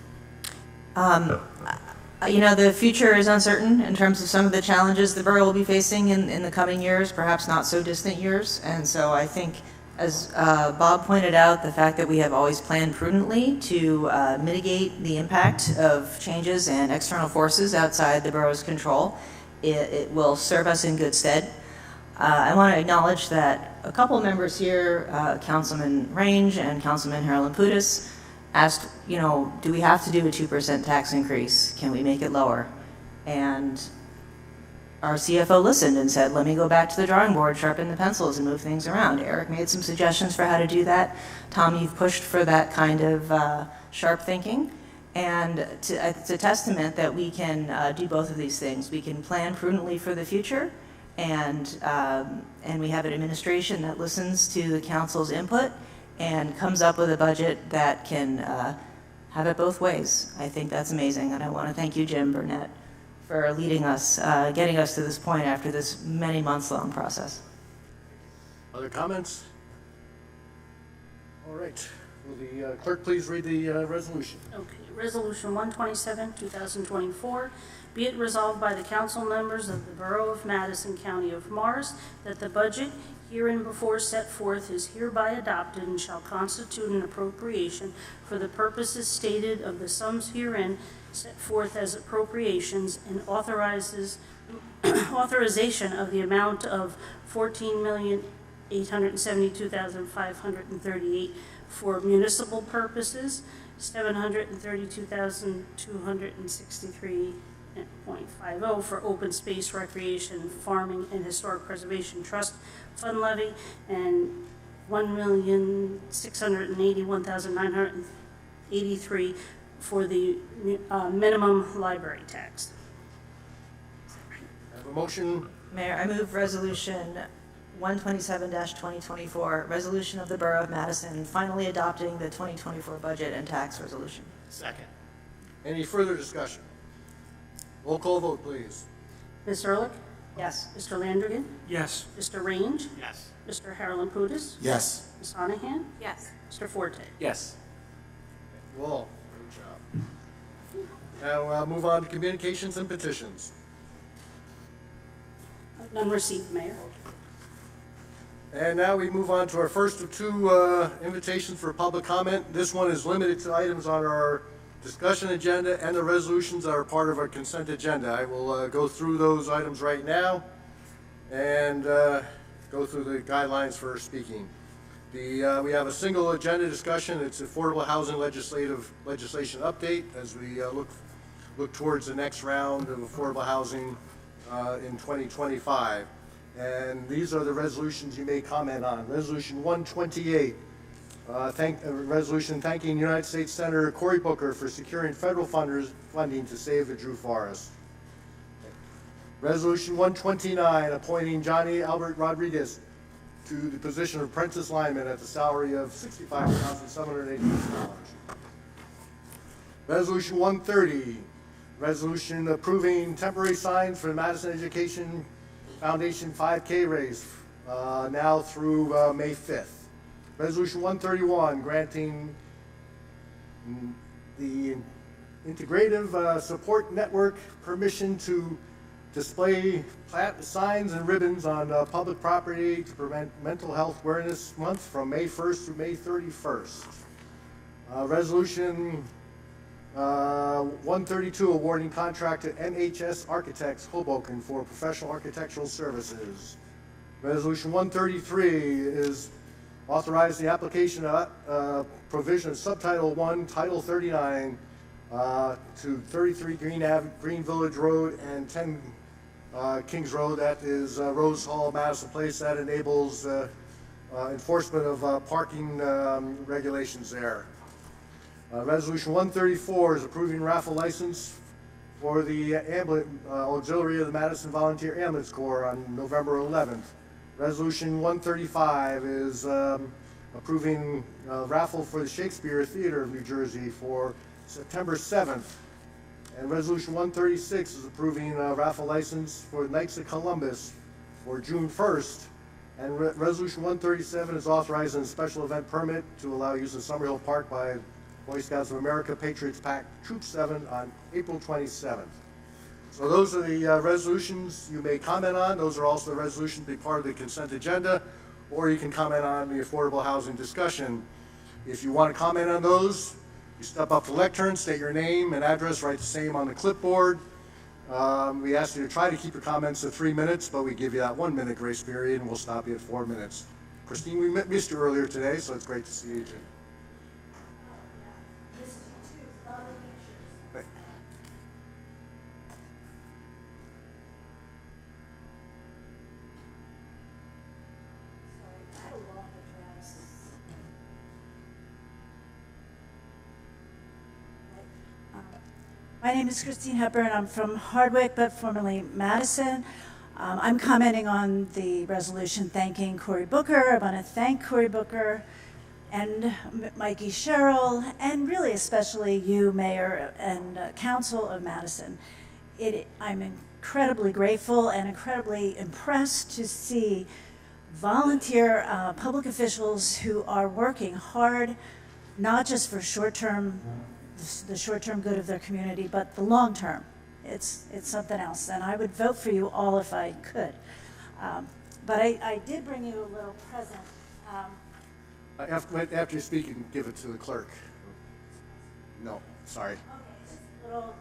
You know, the future is uncertain in terms of some of the challenges the borough will be facing in the coming years, perhaps not so distant years. And so I think, as Bob pointed out, the fact that we have always planned prudently to mitigate the impact of changes and external forces outside the borough's control, it will serve us in good stead. I want to acknowledge that a couple of members here, Councilman Range and Councilman Harlan Putis, asked, you know, do we have to do a 2% tax increase? Can we make it lower? And our CFO listened and said, let me go back to the drawing board, sharpen the pencils, and move things around. Eric made some suggestions for how to do that. Tom, you've pushed for that kind of sharp thinking. And it's a testament that we can do both of these things. We can plan prudently for the future, and we have an administration that listens to the council's input and comes up with a budget that can have it both ways. I think that's amazing, and I want to thank you, Jim Burnett, for leading us, getting us to this point after this many months-long process. Other comments? All right. Will the clerk please read the resolution? Okay, Resolution 127, 2024. Be it resolved by the council members of the Borough of Madison, County of Morris, that the budget hereinbefore set forth is hereby adopted and shall constitute an appropriation for the purposes stated of the sums herein set forth as appropriations, and authorization of the amount of $14,872,538 for municipal purposes, $732,263.50 for open space, recreation, farming, and historic preservation trust fund levy, and $1,681,983 for the minimum library tax. I have a motion. Mayor, I move Resolution 127-2024, resolution of the Borough of Madison finally adopting the 2024 budget and tax resolution. Second. Any further discussion? Roll call vote, please. Ms. Ehrlich? Yes. Mr. Landrigan? Yes. Mr. Range? Yes. Mr. Harlan-Pudis? Yes. Ms. Honahan? Yes. Mr. Forte? Yes. You all, great job. Now move on to communications and petitions. None received, Mayor. And now we move on to our first of two invitations for public comment. This one is limited to items on our discussion agenda and the resolutions that are part of our consent agenda. I will go through those items right now and go through the guidelines for speaking. We have a single agenda discussion. It's affordable housing legislation update as we look towards the next round of affordable housing in 2025. And these are the resolutions you may comment on. Resolution 128, resolution thanking United States Senator Cory Booker for securing federal funding to save the Drew Forest. Resolution 129, appointing Johnny Albert Rodriguez to the position of apprentice lineman at the salary of $65,780. Resolution 130, resolution approving temporary signs for the Madison Education Foundation 5K race now through May 5th. Resolution 131, granting the Integrative Support Network permission to display signs and ribbons on public property to prevent Mental Health Awareness Month from May 1st through May 31st. Resolution 132, awarding contract to NHS Architects Hoboken for professional architectural services. Resolution 133 is authorize the application of provision of Subtitle 1, Title 39 to 33 Green Village Road and 10 Kings Road. That is Rose Hall, Madison Place. That enables enforcement of parking regulations there. Resolution 134 is approving raffle license for the auxiliary of the Madison Volunteer Ambulance Corps on November 11th. Resolution 135 is approving raffle for the Shakespeare Theater of New Jersey for September 7th. And Resolution 136 is approving raffle license for Knights of Columbus for June 1st. And Resolution 137 is authorizing a special event permit to allow use of Summerhill Park by Boy Scouts of America Patriots Pack Troop 7 on April 27th. So those are the resolutions you may comment on. Those are also the resolutions to be part of the consent agenda, or you can comment on the affordable housing discussion. If you want to comment on those, you step up to the lectern, state your name and address, write the same on the clipboard. We ask you to try to keep your comments to 3 minutes, but we give you that 1 minute grace period and we'll stop you at 4 minutes. Christine, we missed you earlier today, so it's great to see you. My name is Christine Hepburn. I'm from Hardwick, but formerly Madison. I'm commenting on the resolution thanking Cory Booker. I want to thank Cory Booker and Mikey Sherrill, and really especially you, Mayor and Council of Madison. I'm incredibly grateful and incredibly impressed to see volunteer public officials who are working hard, not just for the short-term good of their community, but the long term. It's something else, and I would vote for you all if I could. But I did bring you a little present. After you speak, you can give it to the clerk. No, sorry. Okay, just a little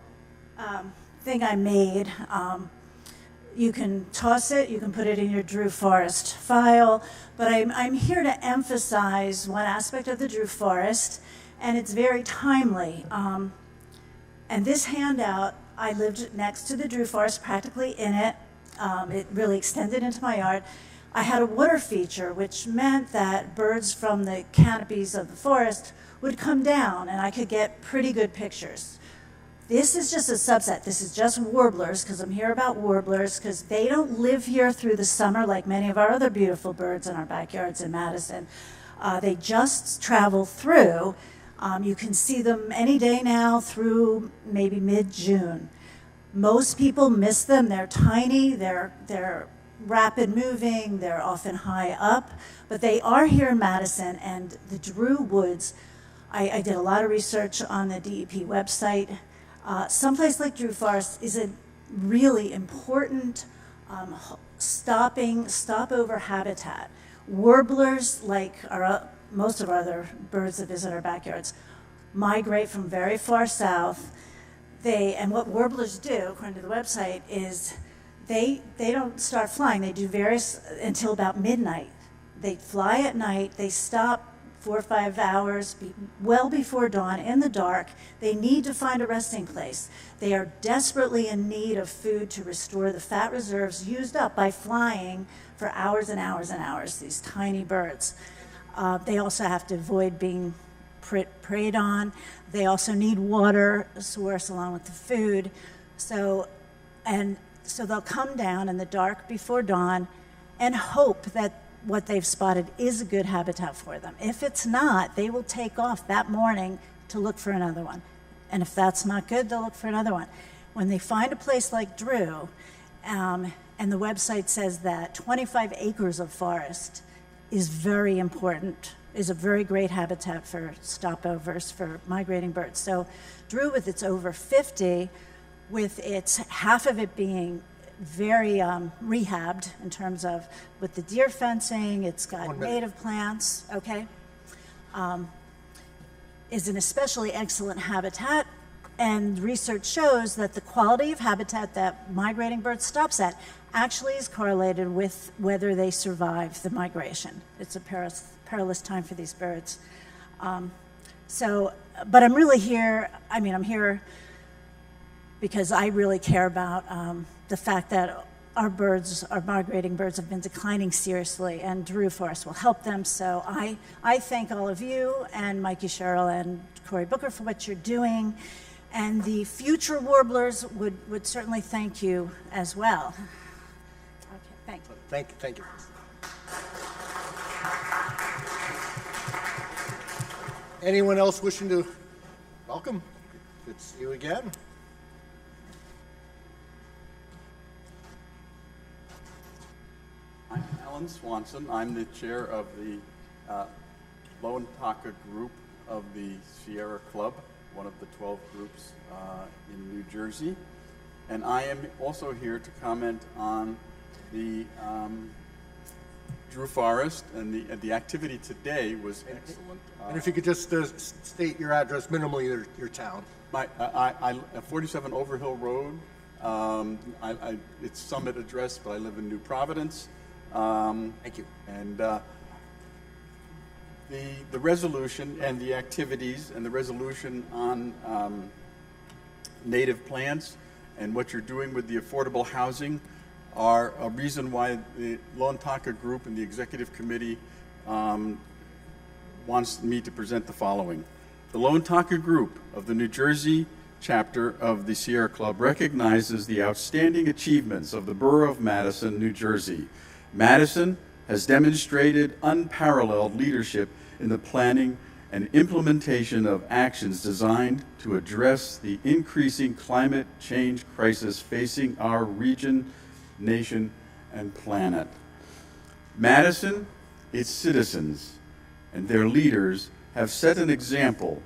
thing I made. You can toss it, you can put it in your Drew Forest file, but I'm here to emphasize one aspect of the Drew Forest, and it's very timely. And this handout, I lived next to the Drew Forest, practically in it. It really extended into my yard. I had a water feature, which meant that birds from the canopies of the forest would come down, and I could get pretty good pictures. This is just a subset. This is just warblers, because I'm here about warblers, because they don't live here through the summer like many of our other beautiful birds in our backyards in Madison. They just travel through. You can see them any day now through maybe mid-June. Most people miss them. They're tiny, they're rapid moving, they're often high up, but they are here in Madison, and the Drew Woods, I did a lot of research on the DEP website. Someplace like Drew Forest is a really important stopover habitat. Warblers, like most of our other birds that visit our backyards, migrate from very far south. And what warblers do, according to the website, is they don't start flying. They do until about midnight. They fly at night. They stop 4 or 5 hours, well before dawn, in the dark. They need to find a resting place. They are desperately in need of food to restore the fat reserves used up by flying for hours and hours and hours, these tiny birds. They also have to avoid being preyed on. They also need water source along with the food. So they'll come down in the dark before dawn and hope that what they've spotted is a good habitat for them. If it's not, they will take off that morning to look for another one. And if that's not good, they'll look for another one. When they find a place like Drew, and the website says that 25 acres of forest is very important, is a very great habitat for stopovers, for migrating birds. So Drew, with its over 50, with its half of it being very rehabbed in terms of with the deer fencing, it's got native plants, okay, is an especially excellent habitat. And research shows that the quality of habitat that migrating birds stops at actually is correlated with whether they survive the migration. It's a perilous time for these birds. But I'm really here, I'm here because I really care about the fact that our migrating birds have been declining seriously, and Drew Forest will help them. So I thank all of you and Mikey Sherrill and Cory Booker for what you're doing, and the future warblers would certainly thank you as well. Okay, thank you. Thank you. Anyone else wishing to welcome? Good to see you again. I'm Alan Swanson. I'm the chair of the Lone Taka group of the Sierra Club, one of the 12 groups in New Jersey. And I am also here to comment on the Drew Forest, and the activity today was excellent. And if you could just state your address, minimally your town. I 47 Overhill Road. It's Summit address, but I live in New Providence. Thank you. And the resolution and the activities and the resolution on native plants and what you're doing with the affordable housing are a reason why the Lone Taka group and the executive committee wants me to present the following. The Lone Taka group of the New Jersey chapter of the Sierra Club recognizes the outstanding achievements of the Borough of Madison, New Jersey. Madison has demonstrated unparalleled leadership in the planning and implementation of actions designed to address the increasing climate change crisis facing our region, nation, and planet. Madison, its citizens, and their leaders have set an example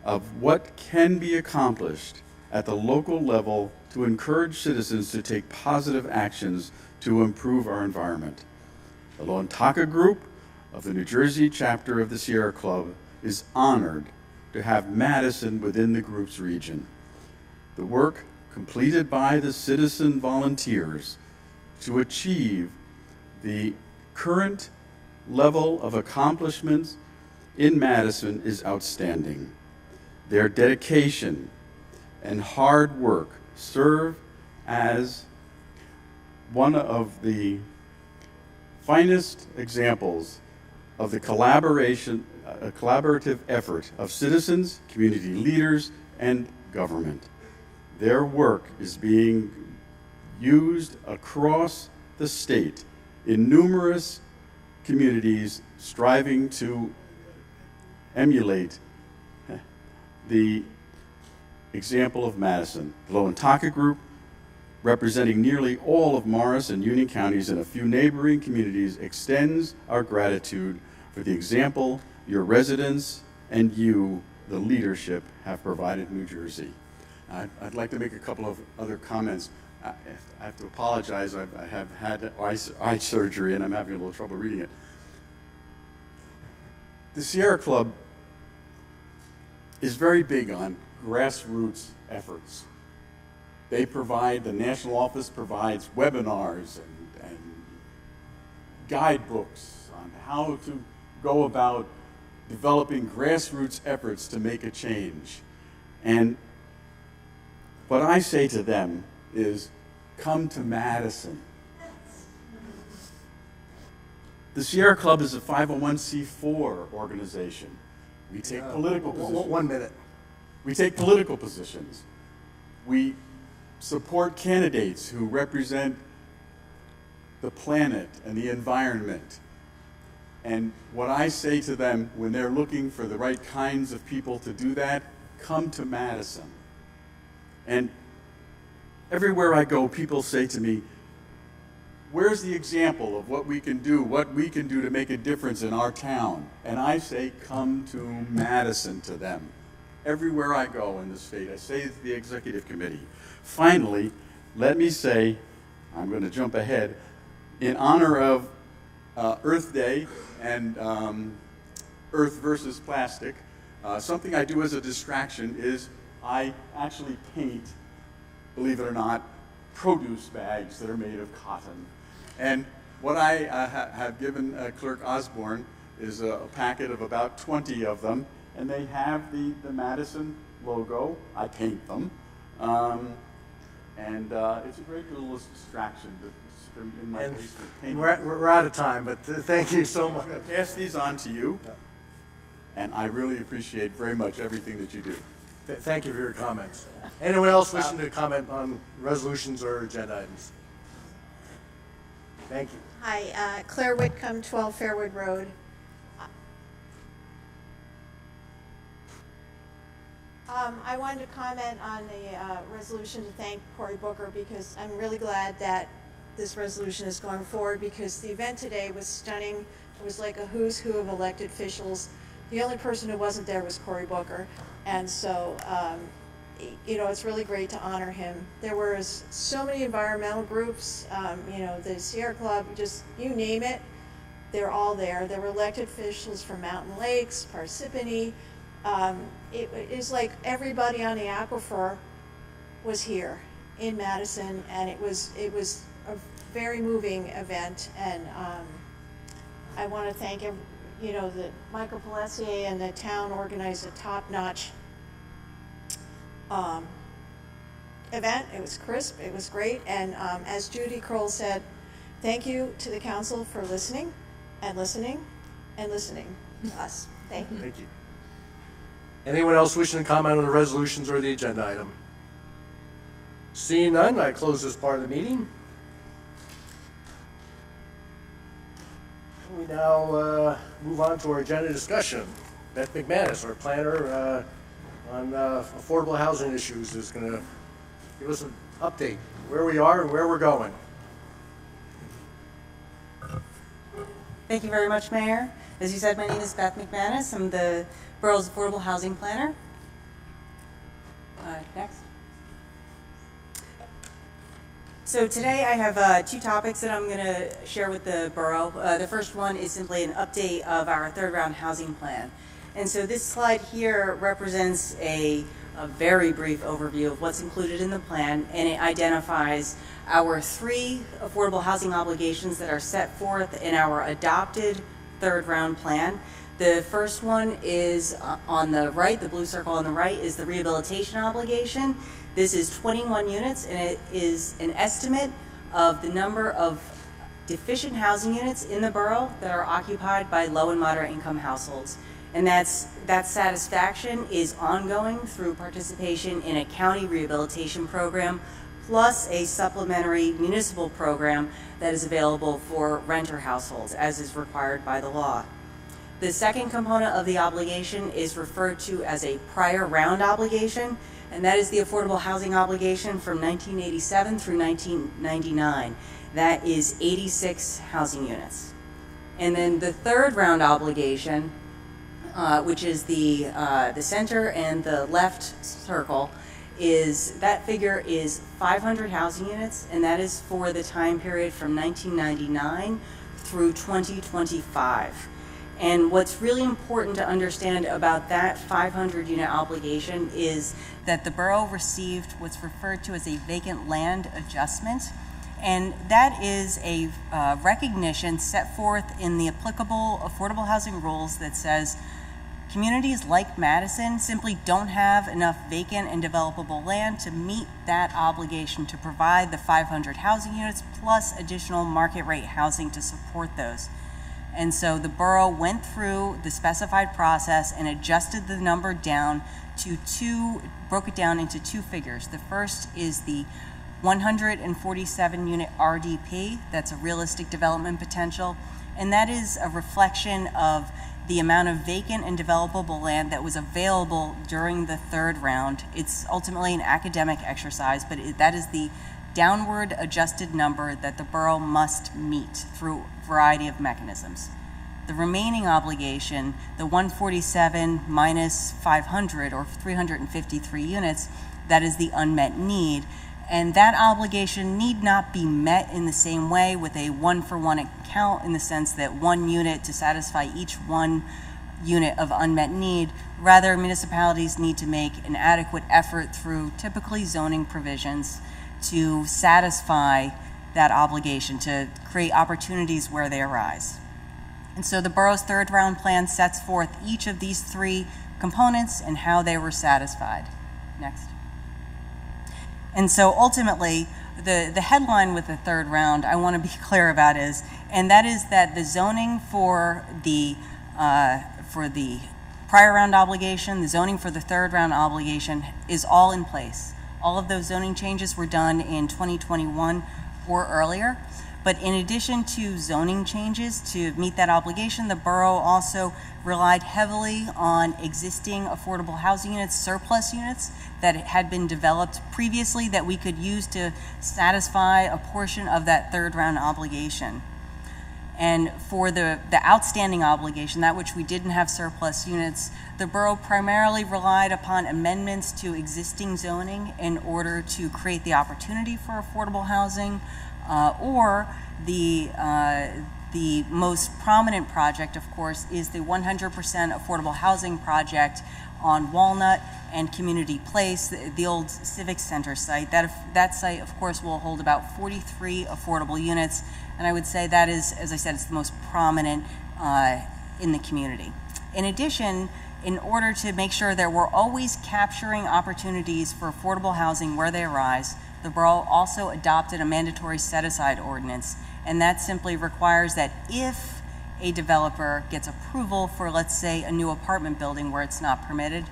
of what can be accomplished at the local level to encourage citizens to take positive actions to improve our environment. The Loantaka Group of the New Jersey chapter of the Sierra Club is honored to have Madison within the group's region. The work completed by the citizen volunteers to achieve the current level of accomplishments in Madison is outstanding. Their dedication and hard work serve as one of the finest examples of the collaborative effort of citizens, community leaders, and government. Their work is being used across the state in numerous communities striving to emulate the example of Madison. The Loantaka Group, representing nearly all of Morris and Union counties and a few neighboring communities, extends our gratitude for the example your residents and you, the leadership, have provided New Jersey. I'd like to make a couple of other comments. I have to apologize. I have had eye surgery and I'm having a little trouble reading it. The Sierra Club is very big on grassroots efforts. They provide, the national office provides webinars and guidebooks on how to go about developing grassroots efforts to make a change. And what I say to them is, come to Madison. The Sierra Club is a 501c4 organization. We take political positions. 1 minute. We take political positions. We support candidates who represent the planet and the environment. And what I say to them when they're looking for the right kinds of people to do that, come to Madison. And everywhere I go, people say to me, where's the example of what we can do to make a difference in our town? And I say, come to Madison to them. Everywhere I go in the state, I say to the executive committee. Finally, let me say, I'm going to jump ahead, in honor of Earth Day and Earth versus Plastic, something I do as a distraction is I actually paint, believe it or not, produce bags that are made of cotton. And what I have given Clerk Osborne is a packet of about 20 of them, and they have the Madison logo. I paint them. And it's a great little distraction in my basement. We're out of time, but thank you so much. I'm going to pass these on to you, and I really appreciate very much everything that you do. Thank you for your comments. Anyone else wishing to comment on resolutions or agenda items? Thank you. Hi, Claire Whitcomb, 12 Fairwood Road. I wanted to comment on the resolution to thank Cory Booker because I'm really glad that this resolution is going forward because the event today was stunning. It was like a who's who of elected officials. The only person who wasn't there was Cory Booker. And so, you know, it's really great to honor him. There were so many environmental groups, you know, the Sierra Club, just you name it, they're all there. There were elected officials from Mountain Lakes, Parsippany. It is like everybody on the aquifer was here in Madison, and it was a very moving event. And I want to thank you know, the Michael Pelletier and the town organized a top-notch event. It was crisp, it was great, and as Judy Kroll said, thank you to the council for listening and listening and listening to us. Thank you. Thank you. Anyone else wishing to comment on the resolutions or the agenda item? Seeing none, I close this part of the meeting. We now move on to our agenda discussion. Beth McManus, our planner on affordable housing issues, is going to give us an update where we are and where we're going. Thank you very much, Mayor. As you said, my name is Beth McManus. I'm the borough's affordable housing planner. Next. So today I have two topics that I'm going to share with the borough. The first one is simply an update of our third round housing plan. And so this slide here represents a very brief overview of what's included in the plan, and it identifies our 3 affordable housing obligations that are set forth in our adopted third round plan. The first one is on the right, the blue circle on the right is the rehabilitation obligation. This is 21 units, and it is an estimate of the number of deficient housing units in the borough that are occupied by low and moderate income households. And that satisfaction is ongoing through participation in a county rehabilitation program, plus a supplementary municipal program that is available for renter households, as is required by the law. The second component of the obligation is referred to as a prior round obligation, and that is the affordable housing obligation from 1987 through 1999. That is 86 housing units. And then the third round obligation, which is the center and the left circle, that figure is 500 housing units, and that is for the time period from 1999 through 2025. And what's really important to understand about that 500 unit obligation is that the borough received what's referred to as a vacant land adjustment. And that is a recognition set forth in the applicable affordable housing rules that says communities like Madison simply don't have enough vacant and developable land to meet that obligation to provide the 500 housing units plus additional market rate housing to support those. And so the borough went through the specified process and adjusted the number down to broke it down into 2 figures. The first is the 147 unit RDP, that's a realistic development potential, and that is a reflection of the amount of vacant and developable land that was available during the third round. It's ultimately an academic exercise, but that is the downward adjusted number that the borough must meet through a variety of mechanisms. The remaining obligation, the 147 minus 500 or 353 units, that is the unmet need. And that obligation need not be met in the same way with a one-for-one account in the sense that 1 unit to satisfy each 1 unit of unmet need. Rather, municipalities need to make an adequate effort through typically zoning provisions to satisfy that obligation, to create opportunities where they arise. And so the borough's third round plan sets forth each of these 3 components and how they were satisfied. Next. And so ultimately, the headline with the third round I want to be clear about is, and that is that the zoning for the prior round obligation, the zoning for the third round obligation is all in place. All of those zoning changes were done in 2021 or earlier. But in addition to zoning changes to meet that obligation, the borough also relied heavily on existing affordable housing units, surplus units that had been developed previously that we could use to satisfy a portion of that third round obligation. And for the outstanding obligation, that which we didn't have surplus units, the borough primarily relied upon amendments to existing zoning in order to create the opportunity for affordable housing, or the most prominent project, of course, is the 100% affordable housing project on Walnut and Community Place, the old Civic Center site. That site, of course, will hold about 43 affordable units, and I would say that is, as I said, it's the most prominent in the community. In addition, in order to make sure that we're always capturing opportunities for affordable housing where they arise, the borough also adopted a mandatory set-aside ordinance, and that simply requires that if a developer gets approval for, let's say, a new apartment building where it's not permitted,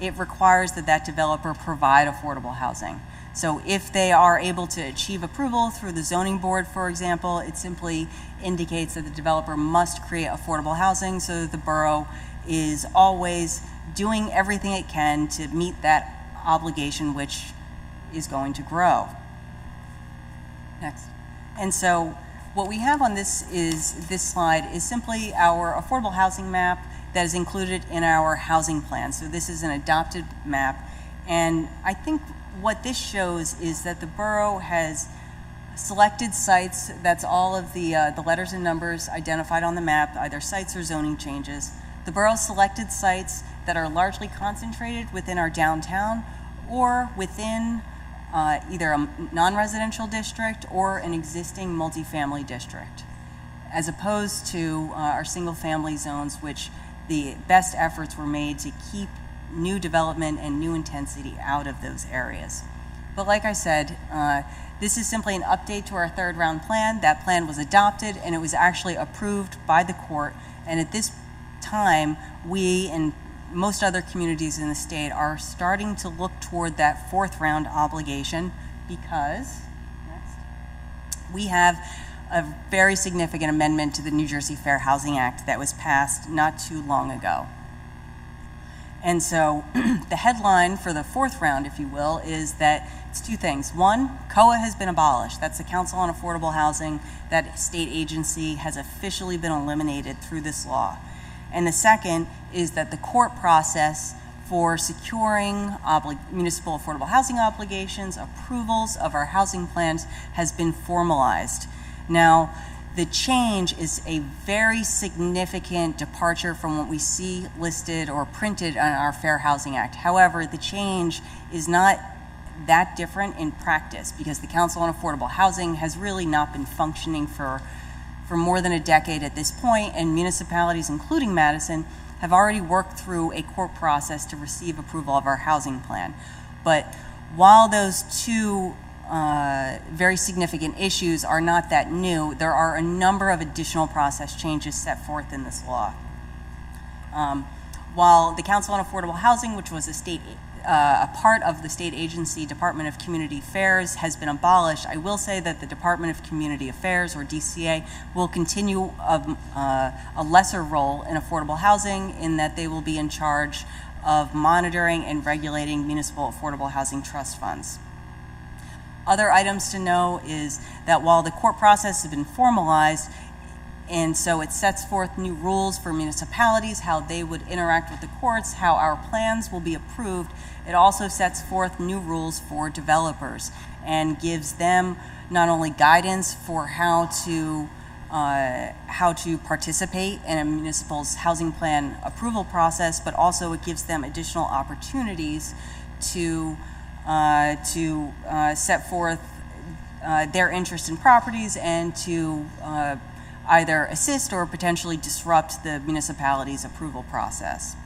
it requires that that developer provide affordable housing. So if they are able to achieve approval through the zoning board, for example, it simply indicates that the developer must create affordable housing so that the borough is always doing everything it can to meet that obligation, which is going to grow. Next. And so what we have on this slide is simply our affordable housing map that is included in our housing plan. So this is an adopted map. And I think what this shows is that the borough has selected sites, that's all of the letters and numbers identified on the map, either sites or zoning changes. The borough selected sites that are largely concentrated within our downtown or within either a non-residential district or an existing multifamily district, as opposed to our single-family zones, which the best efforts were made to keep new development and new intensity out of those areas. But like I said, this is simply an update to our third round plan. That plan was adopted and it was actually approved by the court. And at this time, we and most other communities in the state are starting to look toward that fourth round obligation because we have a very significant amendment to the New Jersey Fair Housing Act that was passed not too long ago. And so the headline for the fourth round, if you will, is that it's two things. One, COA has been abolished. That's the Council on Affordable Housing. That state agency has officially been eliminated through this law. And the second is that the court process for securing municipal affordable housing obligations, approvals of our housing plans has been formalized. Now, the change is a very significant departure from what we see listed or printed on our Fair Housing Act. However, the change is not that different in practice because the Council on Affordable Housing has really not been functioning for more than a decade at this point, and municipalities, including Madison, have already worked through a court process to receive approval of our housing plan. But while those two very significant issues are not that new, there are a number of additional process changes set forth in this law. While the Council on Affordable Housing, which was a part of the state agency Department of Community Affairs, has been abolished, I will say that the Department of Community Affairs, or DCA, will continue a lesser role in affordable housing in that they will be in charge of monitoring and regulating municipal affordable housing trust funds. Other items to know is that while the court process has been formalized, and so it sets forth new rules for municipalities, how they would interact with the courts, how our plans will be approved, it also sets forth new rules for developers and gives them not only guidance for how to participate in a municipal's housing plan approval process, but also it gives them additional opportunities to set forth their interest in properties and to either assist or potentially disrupt the municipality's approval process.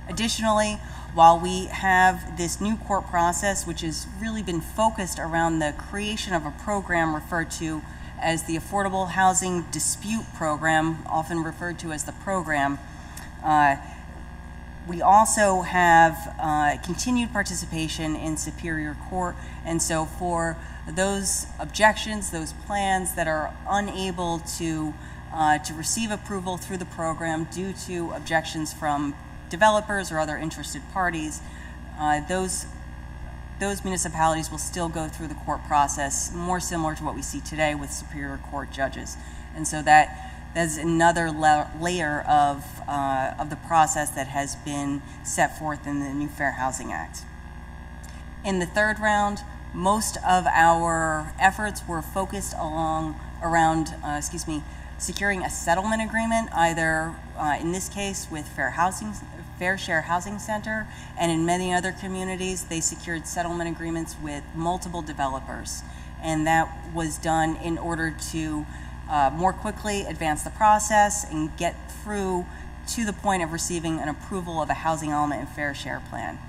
Additionally, while we have this new court process, which has really been focused around the creation of a program referred to as the Affordable Housing Dispute Program, often referred to as the program, we also have continued participation in Superior Court, and so for those objections, those plans that are unable to receive approval through the program due to objections from developers or other interested parties, those municipalities will still go through the court process, more similar to what we see today with Superior Court judges. And so that's another layer of the process that has been set forth in the new Fair Housing Act. In the third round, most of our efforts were focused around securing a settlement agreement, either in this case with Fair Share Housing Center, and in many other communities, they secured settlement agreements with multiple developers. And that was done in order to more quickly advance the process and get through to the point of receiving an approval of a housing element and fair share plan.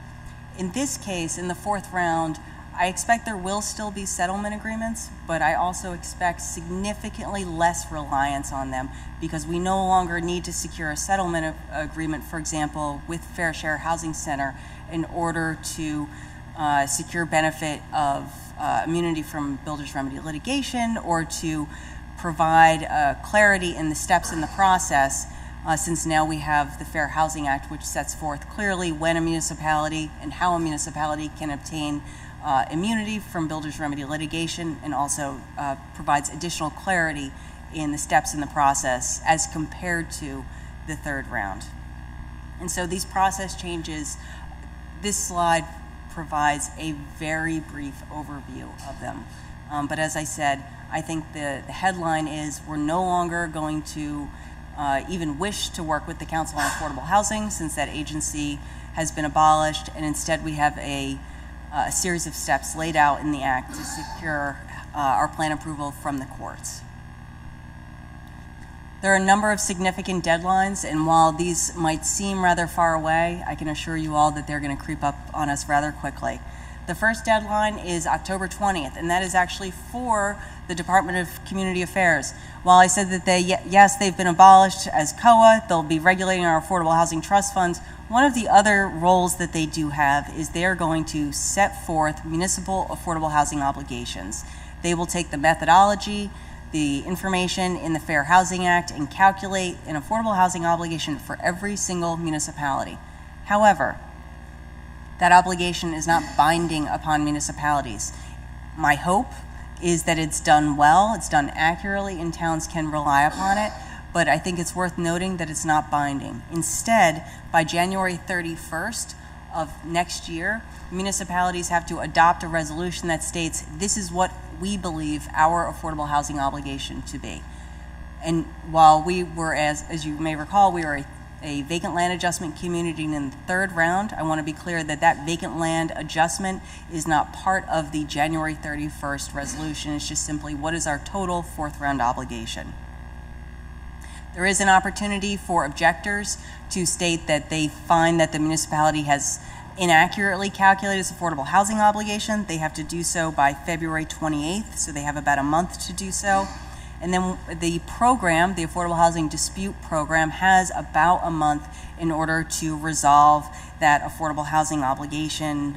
In this case, in the fourth round, I expect there will still be settlement agreements, but I also expect significantly less reliance on them because we no longer need to secure a settlement agreement, for example, with Fair Share Housing Center in order to secure benefit of immunity from builder's remedy litigation or to provide clarity in the steps in the process, since now we have the Fair Housing Act, which sets forth clearly when a municipality and how a municipality can obtain immunity from builder's remedy litigation, and also provides additional clarity in the steps in the process as compared to the third round. And so these process changes, this slide provides a very brief overview of them. But as I said, I think the headline is we're no longer going to even wish to work with the Council on Affordable Housing, since that agency has been abolished, and instead we have a series of steps laid out in the Act to secure our plan approval from the courts. There are a number of significant deadlines, and while these might seem rather far away, I can assure you all that they're going to creep up on us rather quickly. The first deadline is October 20th, and that is actually for the Department of Community Affairs. While I said that they've been abolished as COA, they'll be regulating our affordable housing trust funds. One of the other roles that they do have is they are going to set forth municipal affordable housing obligations. They will take the methodology, the information in the Fair Housing Act, and calculate an affordable housing obligation for every single municipality. However, that obligation is not binding upon municipalities. My hope is that it's done well, it's done accurately, and towns can rely upon it, but I think it's worth noting that it's not binding. Instead, by January 31st of next year, municipalities have to adopt a resolution that states this is what we believe our affordable housing obligation to be. And while we were, as you may recall, we were a vacant land adjustment community in the third round, I want to be clear that that vacant land adjustment is not part of the January 31st resolution. It's just simply what is our total fourth round obligation. There is an opportunity for objectors to state that they find that the municipality has inaccurately calculated its affordable housing obligation. They have to do so by February 28th, so they have about a month to do so. And then the program, the Affordable Housing Dispute Program, has about a month in order to resolve that affordable housing obligation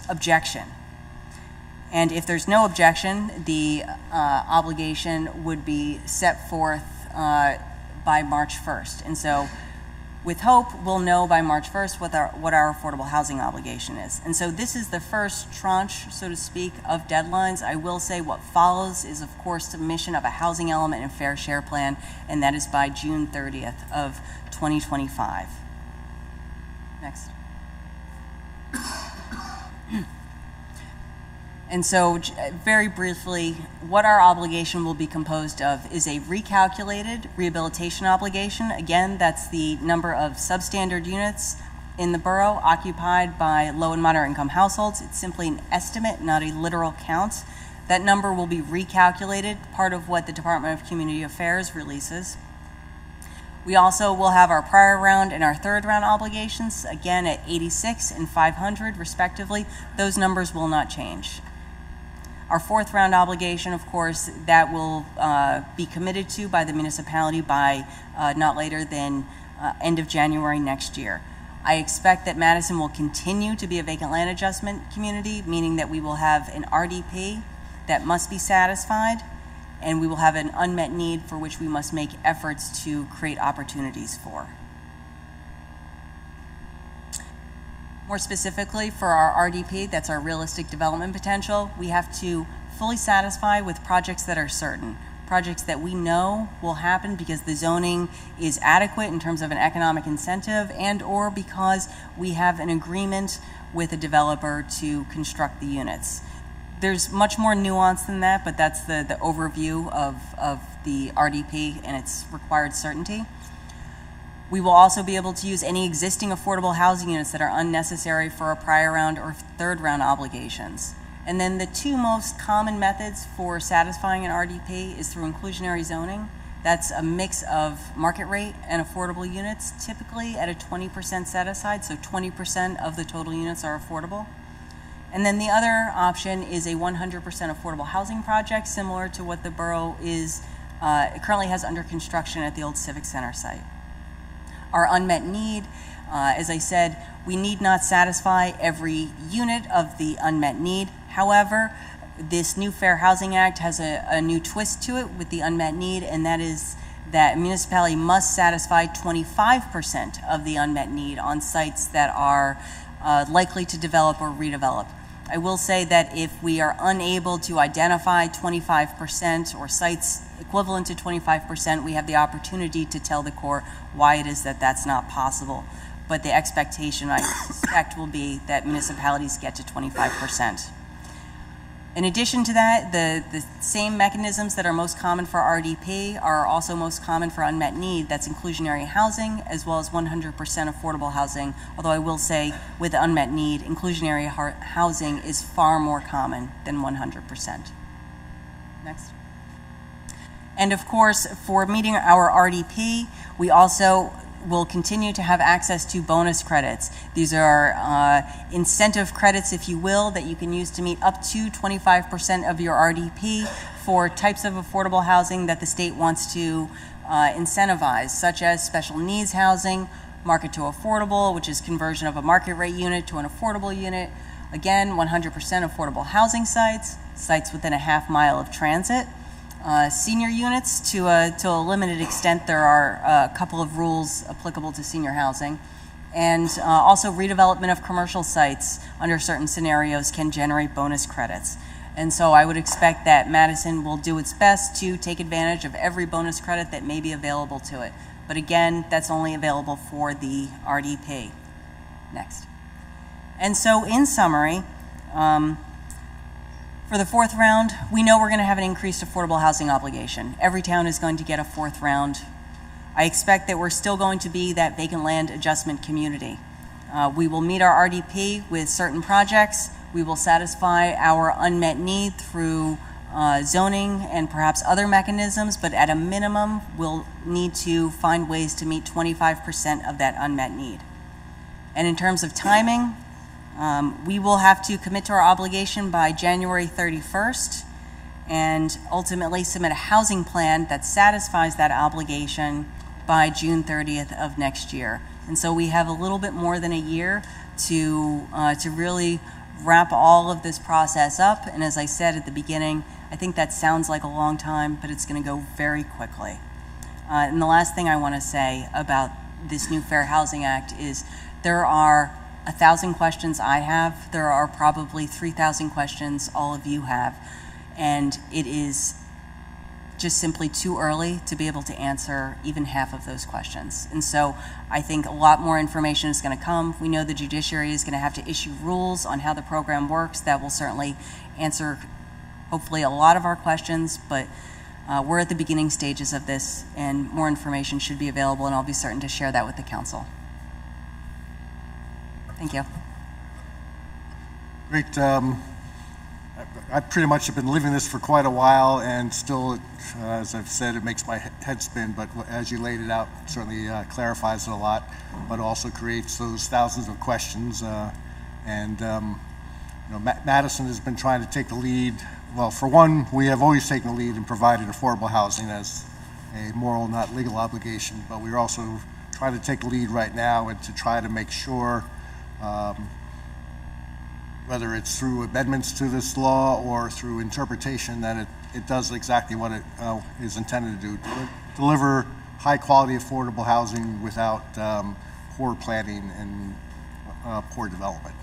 objection. And if there's no objection, the obligation would be set forth by March 1st. And so with hope, we'll know by March 1st what our affordable housing obligation is. And so this is the first tranche, so to speak, of deadlines. I will say what follows is, of course, submission of a housing element and fair share plan, and that is by June 30th of 2025. Next. And so, very briefly, what our obligation will be composed of is a recalculated rehabilitation obligation. Again, that's the number of substandard units in the borough occupied by low and moderate income households. It's simply an estimate, not a literal count. That number will be recalculated, part of what the Department of Community Affairs releases. We also will have our prior round and our third round obligations, again at 86 and 500 respectively. Those numbers will not change. Our fourth round obligation, of course, that will be committed to by the municipality by not later than end of January next year. I expect that Madison will continue to be a vacant land adjustment community, meaning that we will have an RDP that must be satisfied, and we will have an unmet need for which we must make efforts to create opportunities for. More specifically, for our RDP, that's our realistic development potential, we have to fully satisfy with projects that are certain, projects that we know will happen because the zoning is adequate in terms of an economic incentive, and or because we have an agreement with a developer to construct the units. There's much more nuance than that, but that's the overview of the RDP and its required certainty. We will also be able to use any existing affordable housing units that are unnecessary for a prior round or third round obligations. And then the two most common methods for satisfying an RDP is through inclusionary zoning. That's a mix of market rate and affordable units, typically at a 20% set aside, so 20% of the total units are affordable. And then the other option is a 100% affordable housing project, similar to what the borough is currently has under construction at the old Civic Center site. Our unmet need, as I said, we need not satisfy every unit of the unmet need. However, this new Fair Housing Act has a new twist to it with the unmet need, and that is that a municipality must satisfy 25% of the unmet need on sites that are likely to develop or redevelop. I will say that if we are unable to identify 25% or sites equivalent to 25%, we have the opportunity to tell the court why it is that that's not possible. But the expectation, I suspect, will be that municipalities get to 25%. In addition to that, the same mechanisms that are most common for RDP are also most common for unmet need. That's inclusionary housing as well as 100% affordable housing. Although I will say with unmet need, inclusionary housing is far more common than 100%. Next. And of course, for meeting our RDP, we also will continue to have access to bonus credits. These are incentive credits, if you will, that you can use to meet up to 25% of your RDP for types of affordable housing that the state wants to incentivize, such as special needs housing, market to affordable, which is conversion of a market rate unit to an affordable unit. Again, 100% affordable housing sites, sites within a half mile of transit. Senior units, to a limited extent, there are a couple of rules applicable to senior housing. And also redevelopment of commercial sites under certain scenarios can generate bonus credits. And so I would expect that Madison will do its best to take advantage of every bonus credit that may be available to it. But again, that's only available for the RDP. Next. And so in summary, for the fourth round, we know we're going to have an increased affordable housing obligation. Every town is going to get a fourth round. I expect that we're still going to be that vacant land adjustment community. We will meet our RDP with certain projects. We will satisfy our unmet need through zoning and perhaps other mechanisms, but at a minimum, we'll need to find ways to meet 25% of that unmet need. And in terms of timing, we will have to commit to our obligation by January 31st and ultimately submit a housing plan that satisfies that obligation by June 30th of next year. And so we have a little bit more than a year to really wrap all of this process up. And as I said at the beginning, I think that sounds like a long time, but it's going to go very quickly. And the last thing I want to say about this new Fair Housing Act is there are 1,000 questions I have. There are probably 3,000 questions all of you have. And it is just simply too early to be able to answer even half of those questions. And so I think a lot more information is going to come. We know the judiciary is going to have to issue rules on how the program works that will certainly answer hopefully a lot of our questions, but we're at the beginning stages of this and more information should be available, and I'll be certain to share that with the council. Thank you. Great. I pretty much have been living this for quite a while, and still, as I've said, it makes my head spin, but as you laid it out, it certainly clarifies it a lot, but also creates those thousands of questions. Madison has been trying to take the lead. Well, for one, we have always taken the lead and provided affordable housing as a moral, not legal obligation, but we're also trying to take the lead right now and to try to make sure whether it's through amendments to this law or through interpretation, that it does exactly what it is intended to do, deliver high-quality, affordable housing without poor planning and poor development.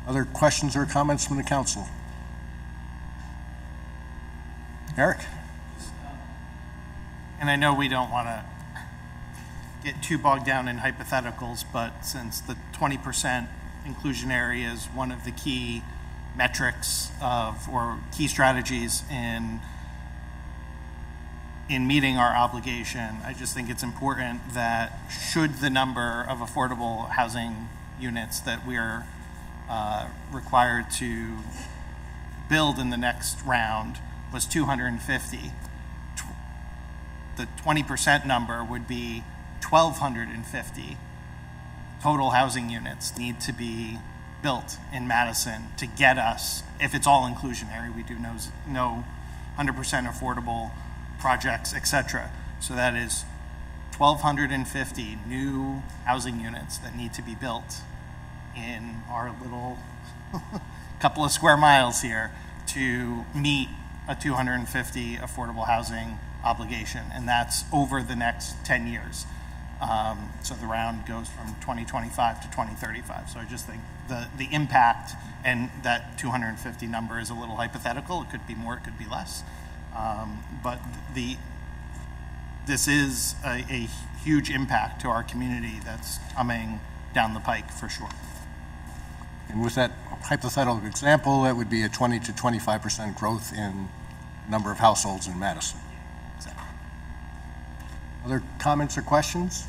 Other questions or comments from the council? Eric? And I know we don't want to get too bogged down in hypotheticals, but since the 20% inclusionary is one of the key metrics or key strategies in meeting our obligation, I just think it's important that should the number of affordable housing units that we are required to build in the next round was 250, the 20% number would be 1,250 total housing units need to be built in Madison to get us, if it's all inclusionary, we do no 100% affordable projects, etc. So that is 1,250 new housing units that need to be built in our little couple of square miles here to meet a 250 affordable housing obligation, and that's over the next 10 years. So the round goes from 2025 to 2035. So I just think the impact, and that 250 number is a little hypothetical. It could be more, it could be less. But this is a huge impact to our community that's coming down the pike for sure. And with that hypothetical example, that would be a 20 to 25% growth in number of households in Madison. Other comments or questions?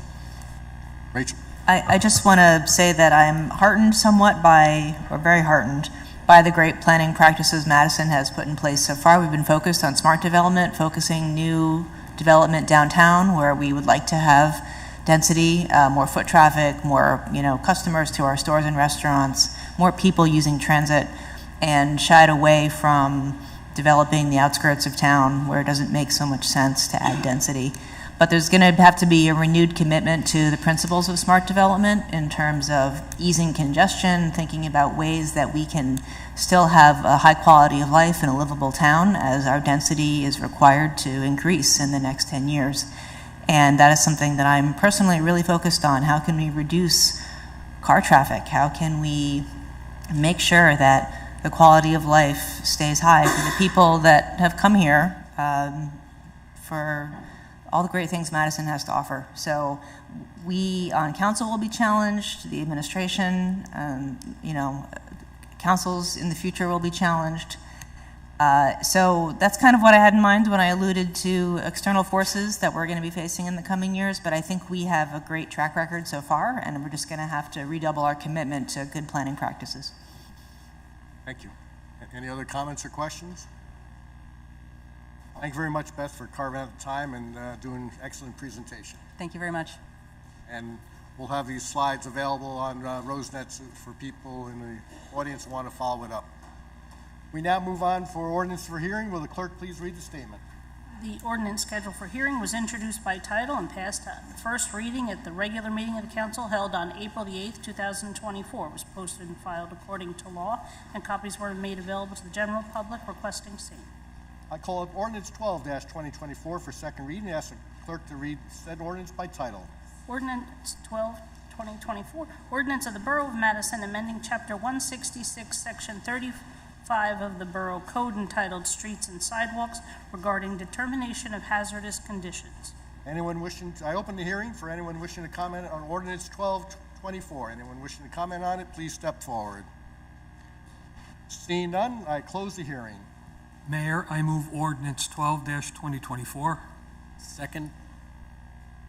Rachel? I just want to say that I'm heartened somewhat by, or very heartened, by the great planning practices Madison has put in place so far. We've been focused on smart development, focusing new development downtown where we would like to have density, more foot traffic, more customers to our stores and restaurants, more people using transit, and shied away from developing the outskirts of town where it doesn't make so much sense to add density. But there's going to have to be a renewed commitment to the principles of smart development in terms of easing congestion, thinking about ways that we can still have a high quality of life in a livable town as our density is required to increase in the next 10 years. And that is something that I'm personally really focused on. How can we reduce car traffic? How can we make sure that the quality of life stays high for the people that have come here for all the great things Madison has to offer. So we on council will be challenged, the administration, councils in the future will be challenged. So that's kind of what I had in mind when I alluded to external forces that we're going to be facing in the coming years, but I think we have a great track record so far, and we're just going to have to redouble our commitment to good planning practices. Thank you. Any other comments or questions? Thank you very much, Beth, for carving out the time and doing an excellent presentation. Thank you very much. And we'll have these slides available on RoseNet for people in the audience who want to follow it up. We now move on for ordinance for hearing. Will the clerk please read the statement? The ordinance scheduled for hearing was introduced by title and passed on first reading at the regular meeting of the council held on April the 8th, 2024. It was posted and filed according to law, and copies were made available to the general public requesting same. I call up ordinance 12-2024 for second reading and ask the clerk to read said ordinance by title. Ordinance 12-2024, ordinance of the Borough of Madison amending Chapter 166, Section 35 of the Borough Code entitled Streets and Sidewalks regarding determination of hazardous conditions. Anyone wishing to, I open the hearing for anyone wishing to comment on ordinance 12-24. Anyone wishing to comment on it, please step forward. Seeing none, I close the hearing. Mayor, I move ordinance 12-2024. Second.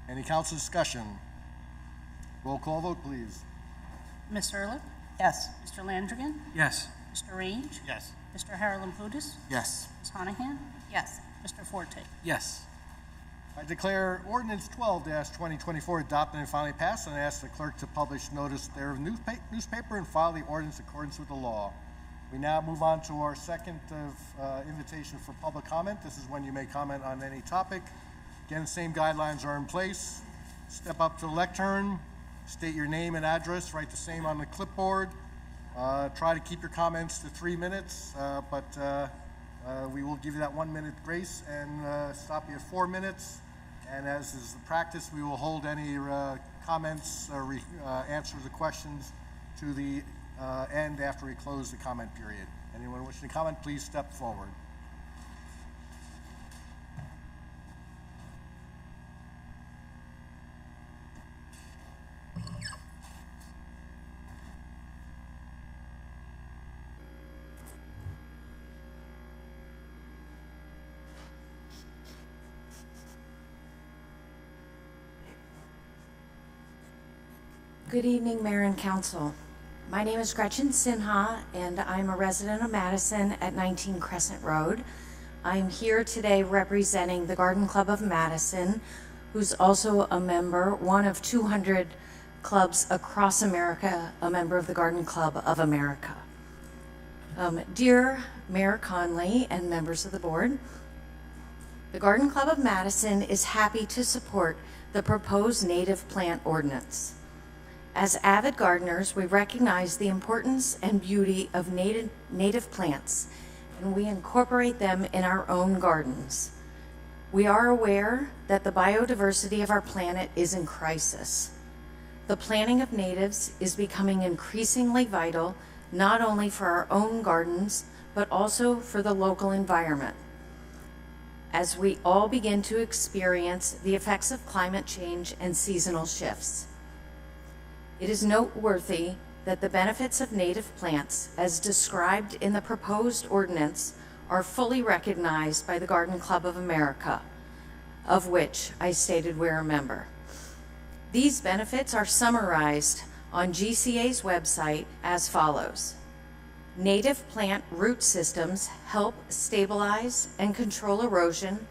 Any council discussion? Roll call vote, please. Ms. Ehrlich? Yes. Mr. Landrigan? Yes. Mr. Range? Yes. Mr. Harlan-Pudis? Yes. Ms. Honahan? Yes. Mr. Forte? Yes. I declare ordinance 12-2024 adopted and finally passed, and I ask the clerk to publish notice thereof in newspaper and file the ordinance in accordance with the law. We now move on to our second of invitation for public comment. This is when you may comment on any topic. Again, same guidelines are in place. Step up to the lectern, state your name and address, write the same on the clipboard. Try to keep your comments to 3 minutes, but we will give you that 1 minute grace and stop you at 4 minutes. And as is the practice, we will hold any comments or answer the questions to the end after we close the comment period. Anyone wishing to comment, please step forward. Good evening, Mayor and Council. My name is Gretchen Sinha, and I'm a resident of Madison at 19 Crescent Road. I'm here today representing the Garden Club of Madison, who's also a member, one of 200 clubs across America, a member of the Garden Club of America. Dear Mayor Conley and members of the board, the Garden Club of Madison is happy to support the proposed native plant ordinance. As avid gardeners, we recognize the importance and beauty of native plants, and we incorporate them in our own gardens. We are aware that the biodiversity of our planet is in crisis. The planting of natives is becoming increasingly vital, not only for our own gardens, but also for the local environment, as we all begin to experience the effects of climate change and seasonal shifts. It is noteworthy that the benefits of native plants, as described in the proposed ordinance, are fully recognized by the Garden Club of America, of which I stated we're a member. These benefits are summarized on GCA's website as follows. Native plant root systems help stabilize and control erosion,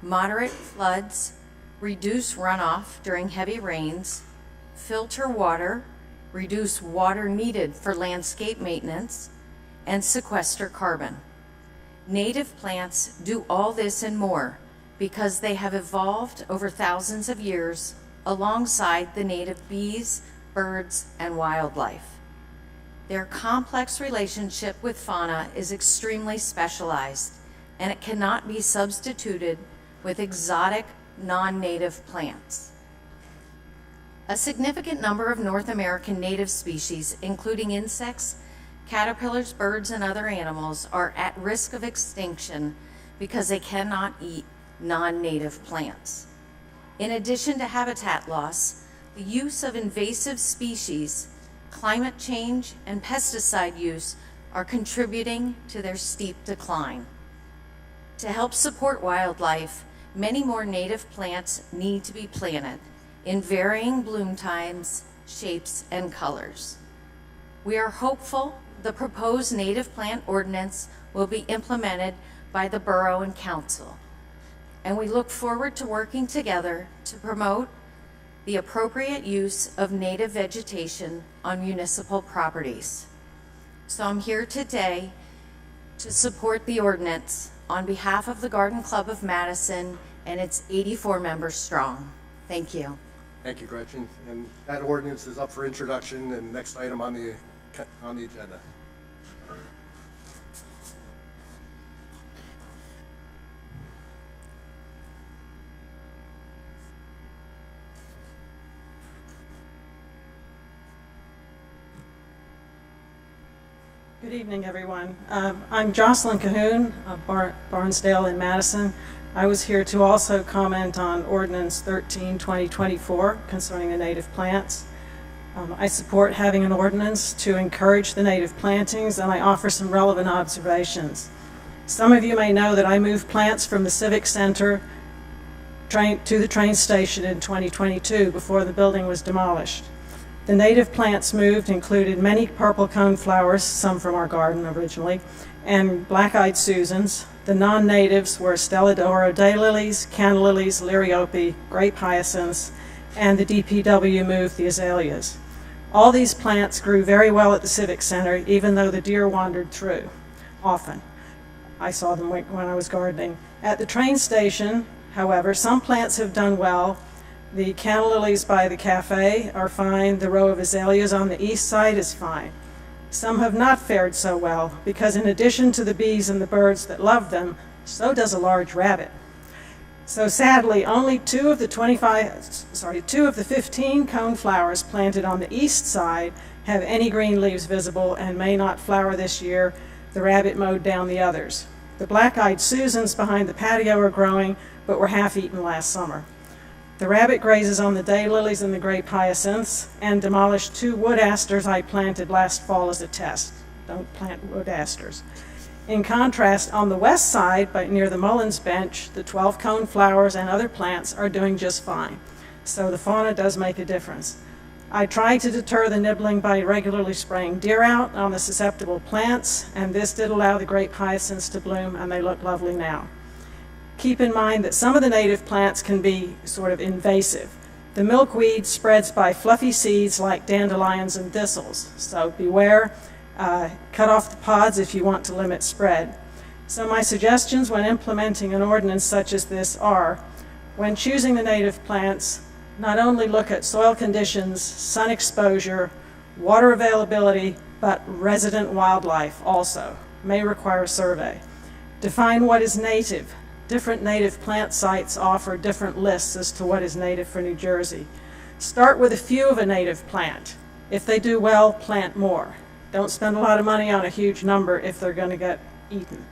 moderate floods, reduce runoff during heavy rains, filter water, reduce water needed for landscape maintenance, and sequester carbon. Native plants do all this and more because they have evolved over thousands of years alongside the native bees, birds, and wildlife. Their complex relationship with fauna is extremely specialized, and it cannot be substituted with exotic, non-native plants. A significant number of North American native species, including insects, caterpillars, birds, and other animals, are at risk of extinction because they cannot eat non-native plants. In addition to habitat loss, the use of invasive species, climate change, and pesticide use are contributing to their steep decline. To help support wildlife, many more native plants need to be planted in varying bloom times, shapes, and colors. We are hopeful the proposed native plant ordinance will be implemented by the Borough and Council, and we look forward to working together to promote the appropriate use of native vegetation on municipal properties. So I'm here today to support the ordinance on behalf of the Garden Club of Madison and its 84 members strong. Thank you. Thank you, Gretchen. And that ordinance is up for introduction and next item on the agenda. Good evening, everyone. I'm Jocelyn Cahoon of Barnesdale in Madison. I was here to also comment on Ordinance 13/2024 concerning the native plants. I support having an ordinance to encourage the native plantings, and I offer some relevant observations. Some of you may know that I moved plants from the Civic Center to the train station in 2022 before the building was demolished. The native plants moved included many purple cone flowers, some from our garden originally, and black-eyed Susans. The non-natives were Stelladora daylilies, canna lilies, liriope, grape hyacinths, and the DPW moved the azaleas. All these plants grew very well at the Civic Center, even though the deer wandered through, often. I saw them when I was gardening. At the train station, however, some plants have done well. The canna lilies by the cafe are fine. The row of azaleas on the east side is fine. Some have not fared so well because in addition to the bees and the birds that love them, so does a large rabbit. So sadly, only two of the 15 cone flowers planted on the east side have any green leaves visible and may not flower this year. The rabbit mowed down the others. The black-eyed Susans behind the patio are growing, but were half-eaten last summer. The rabbit grazes on the daylilies and the grape hyacinths and demolished 2 wood asters I planted last fall as a test. Don't plant wood asters. In contrast, on the west side, near the Mullins bench, the 12 cone flowers and other plants are doing just fine. So the fauna does make a difference. I try to deter the nibbling by regularly spraying deer out on the susceptible plants, and this did allow the grape hyacinths to bloom, and they look lovely now. Keep in mind that some of the native plants can be sort of invasive. The milkweed spreads by fluffy seeds like dandelions and thistles, so beware. Cut off the pods if you want to limit spread. So my suggestions when implementing an ordinance such as this are, when choosing the native plants, not only look at soil conditions, sun exposure, water availability, but resident wildlife also may require a survey. Define what is native. Different native plant sites offer different lists as to what is native for New Jersey. Start with a few of a native plant. If they do well, plant more. Don't spend a lot of money on a huge number if they're going to get eaten.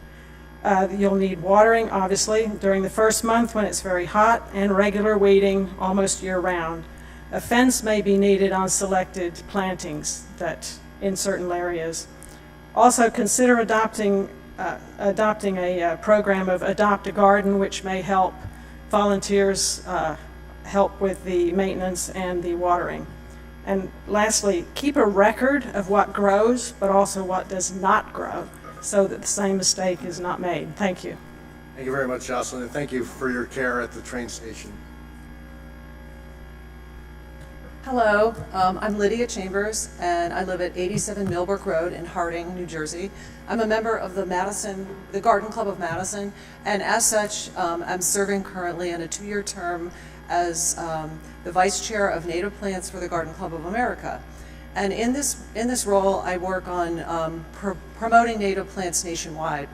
You'll need watering, obviously, during the first month when it's very hot, and regular weeding almost year-round. A fence may be needed on selected plantings that in certain areas. Also, consider adopting a program of Adopt a Garden, which may help volunteers help with the maintenance and the watering. And lastly, keep a record of what grows, but also what does not grow, so that the same mistake is not made. Thank you. Thank you very much, Jocelyn, and thank you for your care at the train station. Hello, I'm Lydia Chambers, and I live at 87 Millbrook Road in Harding, New Jersey. I'm a member of the Garden Club of Madison, and as such, I'm serving currently in a 2-year term as the Vice Chair of Native Plants for the Garden Club of America. And in this role, I work on promoting native plants nationwide.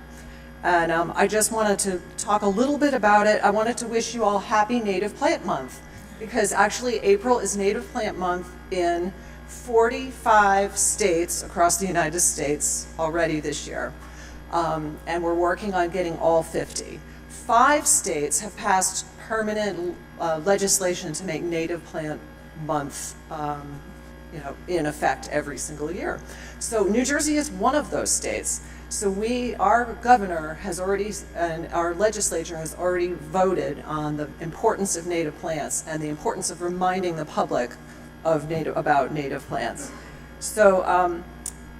And I just wanted to talk a little bit about it. I wanted to wish you all happy Native Plant Month, because actually April is Native Plant Month in 45 states across the United States already this year. And we're working on getting all 50. 5 states have passed permanent legislation to make Native Plant Month in effect every single year. So New Jersey is one of those states. So our governor has already, and our legislature has already voted on the importance of native plants and the importance of reminding the public of about native plants. So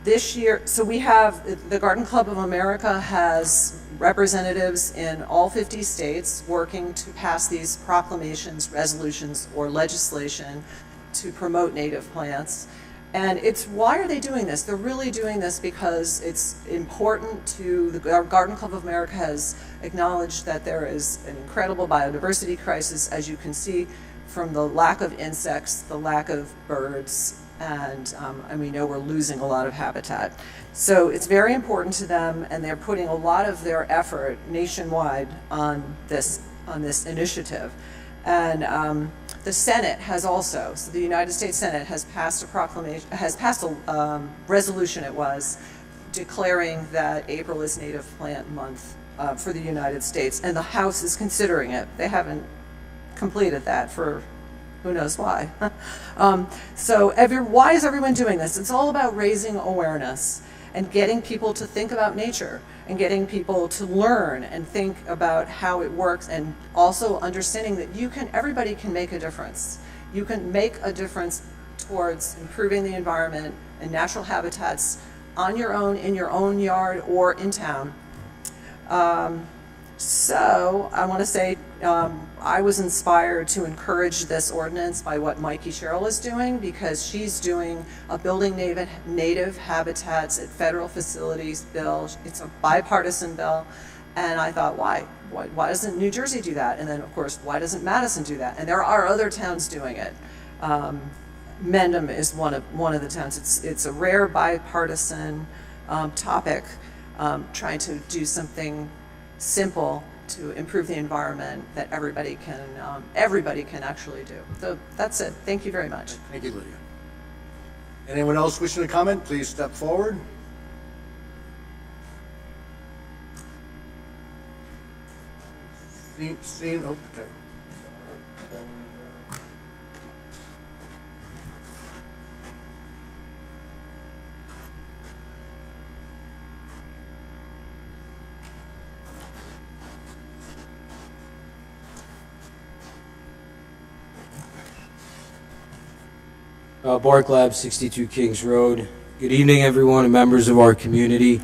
this year, we have, the Garden Club of America has representatives in all 50 states working to pass these proclamations, resolutions, or legislation to promote native plants. And why are they doing this? They're really doing this because it's important to, the Garden Club of America has acknowledged that there is an incredible biodiversity crisis, as you can see from the lack of insects, the lack of birds, and we know we're losing a lot of habitat. So it's very important to them, and they're putting a lot of their effort nationwide on this initiative. And the Senate has also, so the United States Senate has passed a proclamation, has passed a resolution, declaring that April is Native Plant Month for the United States, and the House is considering it. They haven't completed that for who knows why. Why is everyone doing this? It's all about raising awareness and getting people to think about nature, and getting people to learn and think about how it works, and also understanding that everybody can make a difference. You can make a difference towards improving the environment and natural habitats on your own, in your own yard, or in town. So I want to say I was inspired to encourage this ordinance by what Mikey Sherrill is doing, because she's doing a Building Native Habitats at Federal Facilities bill. It's a bipartisan bill, and I thought, why doesn't New Jersey do that? And then, of course, why doesn't Madison do that? And there are other towns doing it. Mendham is one of the towns. It's a rare bipartisan topic, trying to do something simple to improve the environment that everybody can actually do. So that's it. Thank you very much. Thank you, Lydia. Anyone else wishing to comment, please step forward. Okay. Bark Lab, 62 Kings Road. Good evening, everyone, and members of our community.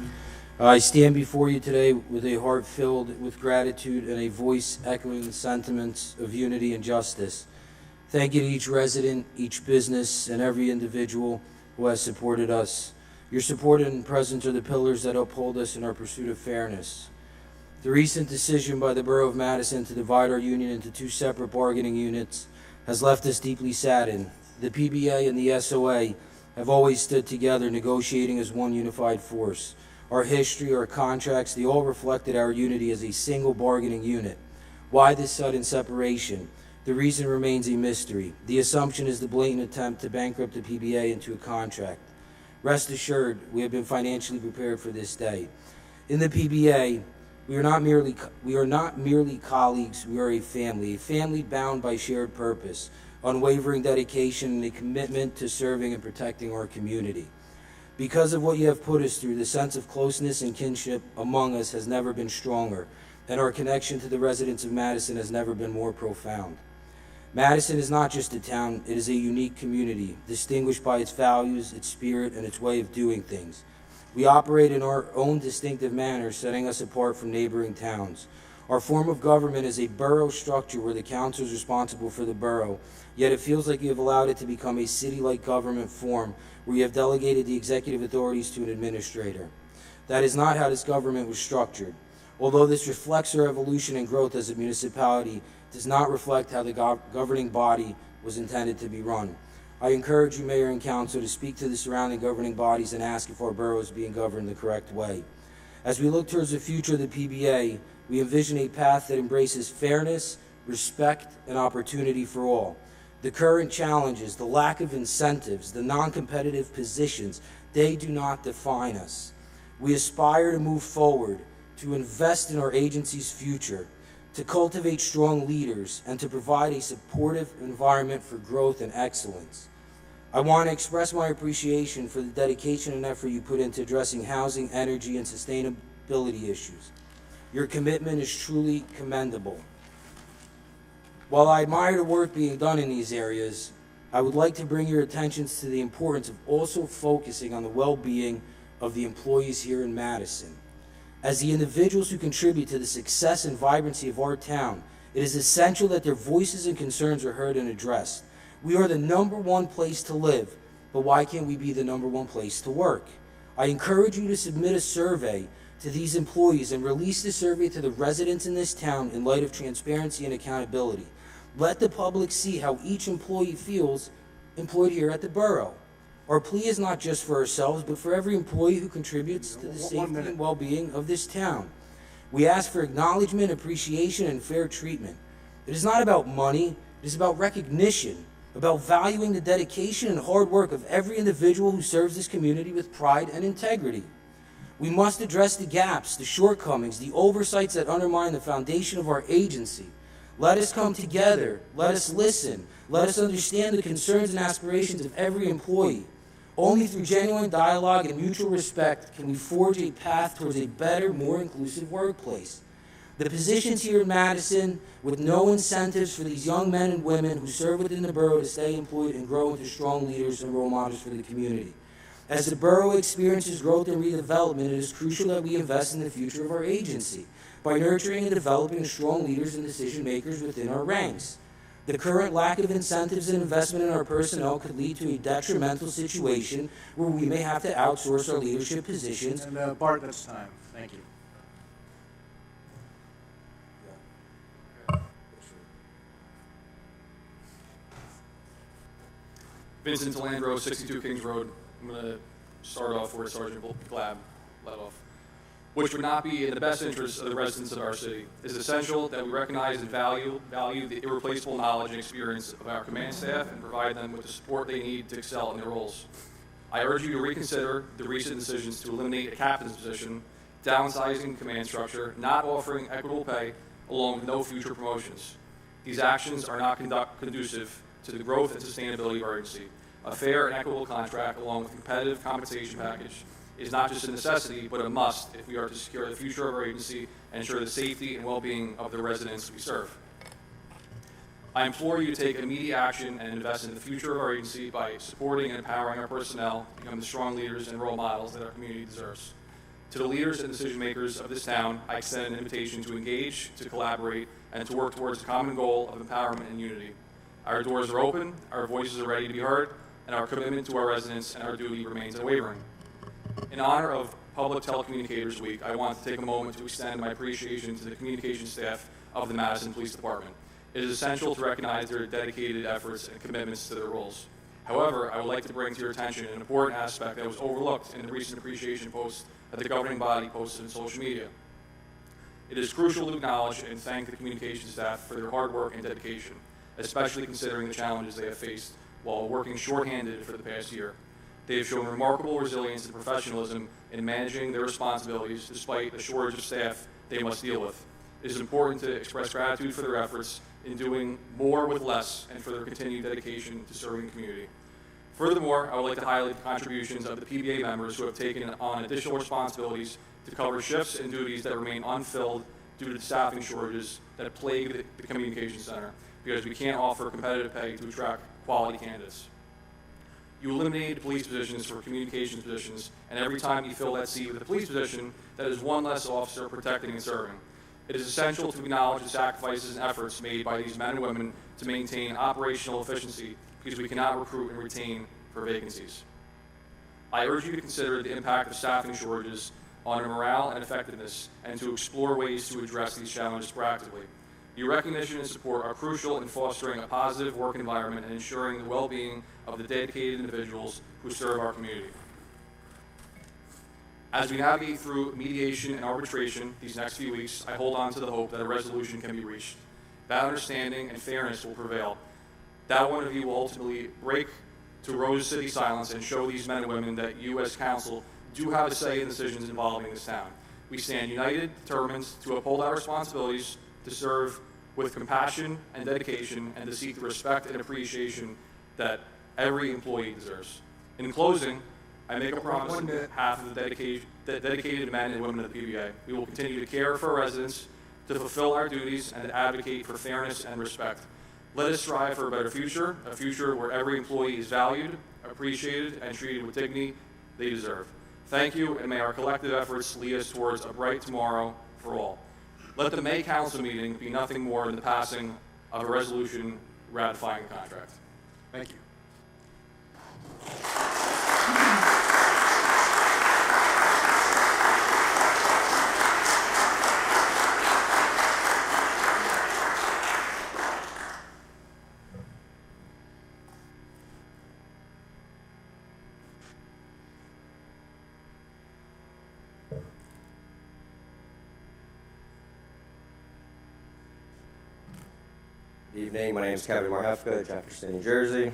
I stand before you today with a heart filled with gratitude and a voice echoing the sentiments of unity and justice. Thank you to each resident, each business, and every individual who has supported us. Your support and presence are the pillars that uphold us in our pursuit of fairness. The recent decision by the Borough of Madison to divide our union into 2 separate bargaining units has left us deeply saddened. The PBA and the SOA have always stood together, negotiating as one unified force. Our history, our contracts, they all reflected our unity as a single bargaining unit. Why this sudden separation? The reason remains a mystery. The assumption is the blatant attempt to bankrupt the PBA into a contract. Rest assured, we have been financially prepared for this day. In the PBA, we are not merely colleagues, we are a family bound by shared purpose, unwavering dedication, and a commitment to serving and protecting our community. Because of what you have put us through, the sense of closeness and kinship among us has never been stronger, and our connection to the residents of Madison has never been more profound. Madison is not just a town, it is a unique community, distinguished by its values, its spirit, and its way of doing things. We operate in our own distinctive manner, setting us apart from neighboring towns. Our form of government is a borough structure where the council is responsible for the borough, yet it feels like you have allowed it to become a city-like government form where you have delegated the executive authorities to an administrator. That is not how this government was structured. Although this reflects our evolution and growth as a municipality, it does not reflect how the governing body was intended to be run. I encourage you, Mayor and Council, to speak to the surrounding governing bodies and ask if our borough is being governed the correct way. As we look towards the future of the PBA, we envision a path that embraces fairness, respect, and opportunity for all. The current challenges, the lack of incentives, the non-competitive positions, they do not define us. We aspire to move forward, to invest in our agency's future, to cultivate strong leaders, and to provide a supportive environment for growth and excellence. I want to express my appreciation for the dedication and effort you put into addressing housing, energy, and sustainability issues. Your commitment is truly commendable. While I admire the work being done in these areas, I would like to bring your attentions to the importance of also focusing on the well-being of the employees here in Madison. As the individuals who contribute to the success and vibrancy of our town, it is essential that their voices and concerns are heard and addressed. We are the #1 place to live, but why can't we be the #1 place to work? I encourage you to submit a survey to these employees and release the survey to the residents in this town in light of transparency and accountability. Let the public see how each employee feels employed here at the borough. Our plea is not just for ourselves, but for every employee who contributes to the safety and well-being of this town. We ask for acknowledgement, appreciation, and fair treatment. It is not about money, it is about recognition, about valuing the dedication and hard work of every individual who serves this community with pride and integrity. We must address the gaps, the shortcomings, the oversights that undermine the foundation of our agency. Let us come together, let us listen, let us understand the concerns and aspirations of every employee. Only through genuine dialogue and mutual respect can we forge a path towards a better, more inclusive workplace. The positions here in Madison, with no incentives for these young men and women who serve within the borough to stay employed and grow into strong leaders and role models for the community. As the borough experiences growth and redevelopment, it is crucial that we invest in the future of our agency by nurturing and developing strong leaders and decision makers within our ranks. The current lack of incentives and investment in our personnel could lead to a detrimental situation where we may have to outsource our leadership positions. And Bart, that's time. Thank you. Vincent Delandro, 62 Kings Road. I'm going to start off where Sergeant Glab led off. Which would not be in the best interest of the residents of our city. It is essential that we recognize and value the irreplaceable knowledge and experience of our command staff and provide them with the support they need to excel in their roles. I urge you to reconsider the recent decisions to eliminate a captain's position, downsizing command structure, not offering equitable pay, along with no future promotions. These actions are not conducive to the growth and sustainability of our agency. A fair and equitable contract, along with a competitive compensation package, is not just a necessity, but a must if we are to secure the future of our agency and ensure the safety and well-being of the residents we serve. I implore you to take immediate action and invest in the future of our agency by supporting and empowering our personnel to become the strong leaders and role models that our community deserves. To the leaders and decision makers of this town, I extend an invitation to engage, to collaborate, and to work towards a common goal of empowerment and unity. Our doors are open, our voices are ready to be heard, and our commitment to our residents and our duty remains unwavering. In honor of Public Telecommunicators Week, I want to take a moment to extend my appreciation to the communications staff of the Madison Police Department. It is essential to recognize their dedicated efforts and commitments to their roles. However, I would like to bring to your attention an important aspect that was overlooked in the recent appreciation post that the governing body posted on social media. It is crucial to acknowledge and thank the communications staff for their hard work and dedication, especially considering the challenges they have faced while working shorthanded for the past year. They have shown remarkable resilience and professionalism in managing their responsibilities despite the shortage of staff they must deal with. It is important to express gratitude for their efforts in doing more with less and for their continued dedication to serving the community. Furthermore, I would like to highlight the contributions of the PBA members who have taken on additional responsibilities to cover shifts and duties that remain unfilled due to the staffing shortages that plague the communications center, because we can't offer competitive pay to attract quality candidates. You eliminated police positions for communications positions, and every time you fill that seat with a police position, that is one less officer protecting and serving. It is essential to acknowledge the sacrifices and efforts made by these men and women to maintain operational efficiency, because we cannot recruit and retain for vacancies. I urge you to consider the impact of staffing shortages on morale and effectiveness, and to explore ways to address these challenges practically. Your recognition and support are crucial in fostering a positive work environment and ensuring the well-being of the dedicated individuals who serve our community. As we navigate through mediation and arbitration these next few weeks, I hold on to the hope that a resolution can be reached. That understanding and fairness will prevail. That one of you will ultimately break to Rose City silence and show these men and women that you as council do have a say in decisions involving this town. We stand united, determined to uphold our responsibilities, to serve with compassion and dedication, and to seek the respect and appreciation that every employee deserves. In closing, I make a promise on behalf of the dedicated men and women of the PBA. We will continue to care for our residents, to fulfill our duties, and to advocate for fairness and respect. Let us strive for a better future, a future where every employee is valued, appreciated, and treated with dignity they deserve. Thank you, and may our collective efforts lead us towards a bright tomorrow for all. Let the May Council meeting be nothing more than the passing of a resolution ratifying the contract. Thank you. Good evening, my name is Kevin Marhefka, Jefferson, New Jersey.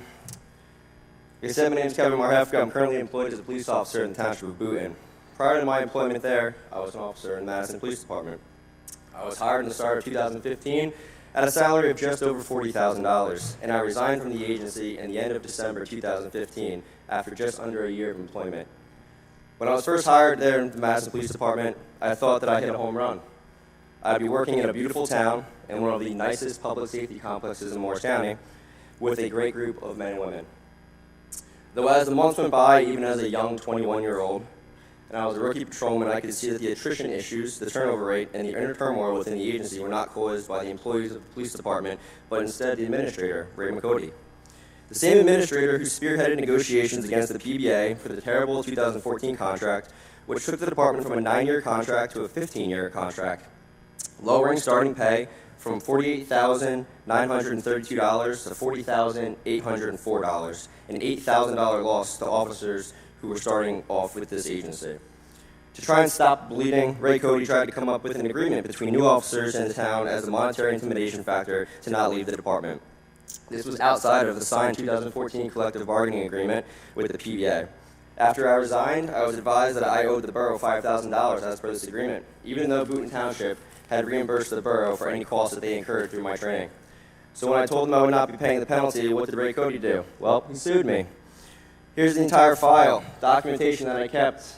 Like I said, my name is Kevin Marhefka. I'm currently employed as a police officer in the township of Boonton. Prior to my employment there, I was an officer in the Madison Police Department. I was hired in the start of 2015 at a salary of just over $40,000, and I resigned from the agency in the end of December 2015 after just under a year of employment. When I was first hired there in the Madison Police Department, I thought that I hit a home run. I'd be working in a beautiful town in one of the nicest public safety complexes in Morris County with a great group of men and women. Though as the months went by, even as a young 21-year-old, and I was a rookie patrolman, I could see that the attrition issues, the turnover rate, and the inner turmoil within the agency were not caused by the employees of the police department, but instead the administrator, Ray McCody. The same administrator who spearheaded negotiations against the PBA for the terrible 2014 contract, which took the department from a 9-year contract to a 15-year contract, lowering starting pay from $48,932 to $40,804, an $8,000 loss to officers who were starting off with this agency. To try and stop bleeding, Ray Cody tried to come up with an agreement between new officers and the town as a monetary intimidation factor to not leave the department. This was outside of the signed 2014 collective bargaining agreement with the PBA. After I resigned, I was advised that I owed the borough $5,000 as per this agreement, even though Boonton Township had reimbursed the borough for any costs that they incurred through my training. So when I told him I would not be paying the penalty, what did Ray Cody do? Well, he sued me. Here's the entire file, documentation that I kept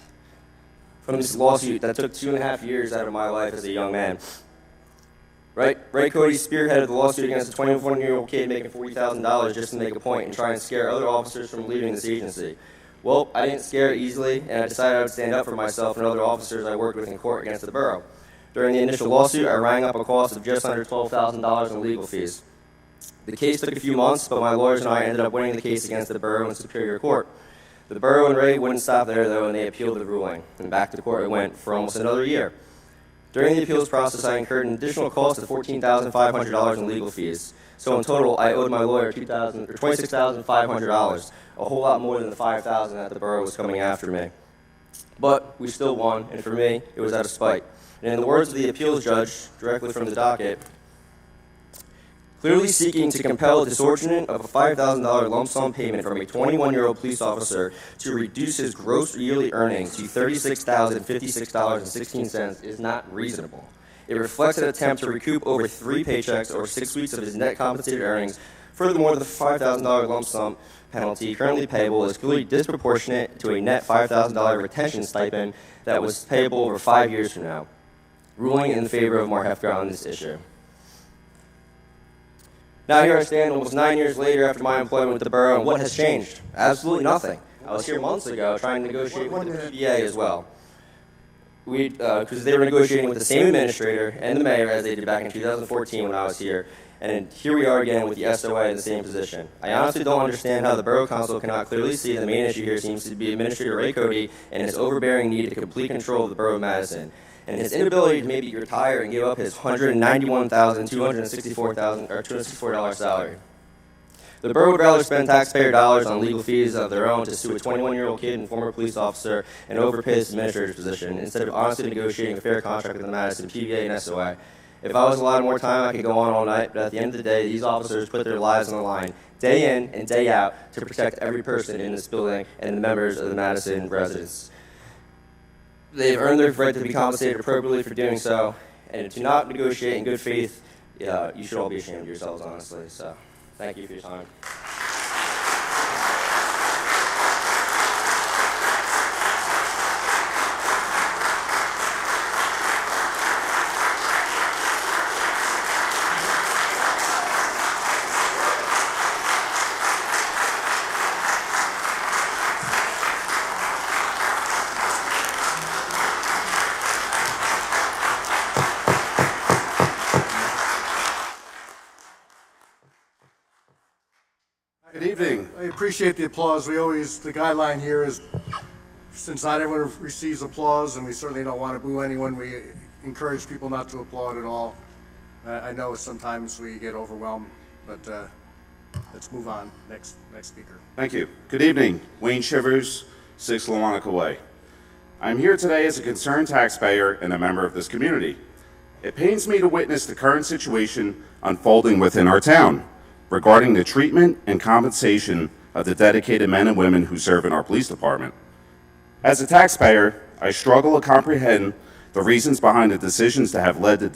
from this lawsuit that took 2.5 years out of my life as a young man. Ray Cody spearheaded the lawsuit against a 21-year-old kid making $40,000 just to make a point and try and scare other officers from leaving this agency. Well, I didn't scare easily, and I decided I would stand up for myself and other officers I worked with in court against the borough. During the initial lawsuit, I rang up a cost of just under $12,000 in legal fees. The case took a few months, but my lawyers and I ended up winning the case against the borough in Superior Court. The borough and Ray wouldn't stop there, though, and they appealed the ruling. And back to court it went for almost another year. During the appeals process, I incurred an additional cost of $14,500 in legal fees. So in total, I owed my lawyer $26,500, a whole lot more than the $5,000 that the borough was coming after me. But we still won, and for me, it was out of spite. And in the words of the appeals judge, directly from the docket, clearly seeking to compel a disgorgement of a $5,000 lump sum payment from a 21-year-old police officer to reduce his gross yearly earnings to $36,056.16 is not reasonable. It reflects an attempt to recoup over 3 paychecks or 6 weeks of his net compensated earnings. Furthermore, the $5,000 lump sum penalty currently payable is clearly disproportionate to a net $5,000 retention stipend that was payable over 5 years from now, ruling in favor of Mark Hefker on this issue. Now here I stand almost 9 years later after my employment with the borough, and what has changed? Absolutely nothing. I was here months ago trying to negotiate with the PDA as well. Because they were negotiating with the same administrator and the mayor as they did back in 2014 when I was here. And here we are again with the SOA in the same position. I honestly don't understand how the Borough Council cannot clearly see the main issue here seems to be Administrator Ray Cody and his overbearing need to complete control of the Borough of Madison, and his inability to maybe retire and give up his $191,264 salary. The borough would rather spend taxpayer dollars on legal fees of their own to sue a 21-year-old kid and former police officer and overpay his administrator's position instead of honestly negotiating a fair contract with the Madison PVA and SOA. If I was allowed more time, I could go on all night, but at the end of the day, these officers put their lives on the line day in and day out to protect every person in this building and the members of the Madison residents. They've earned their right to be compensated appropriately for doing so, and to not negotiate in good faith, you should all be ashamed of yourselves, honestly. So, thank you for your time. Good evening. I appreciate the applause. The guideline here is, since not everyone receives applause, and we certainly don't want to boo anyone, we encourage people not to applaud at all. I know sometimes we get overwhelmed, but let's move on. Next speaker. Thank you. Good evening. Wayne Shivers, 6 Lawanica Way. I'm here today as a concerned taxpayer and a member of this community. It pains me to witness the current situation unfolding within our town regarding the treatment and compensation of the dedicated men and women who serve in our police department. As a taxpayer, I struggle to comprehend the reasons behind the decisions that have led to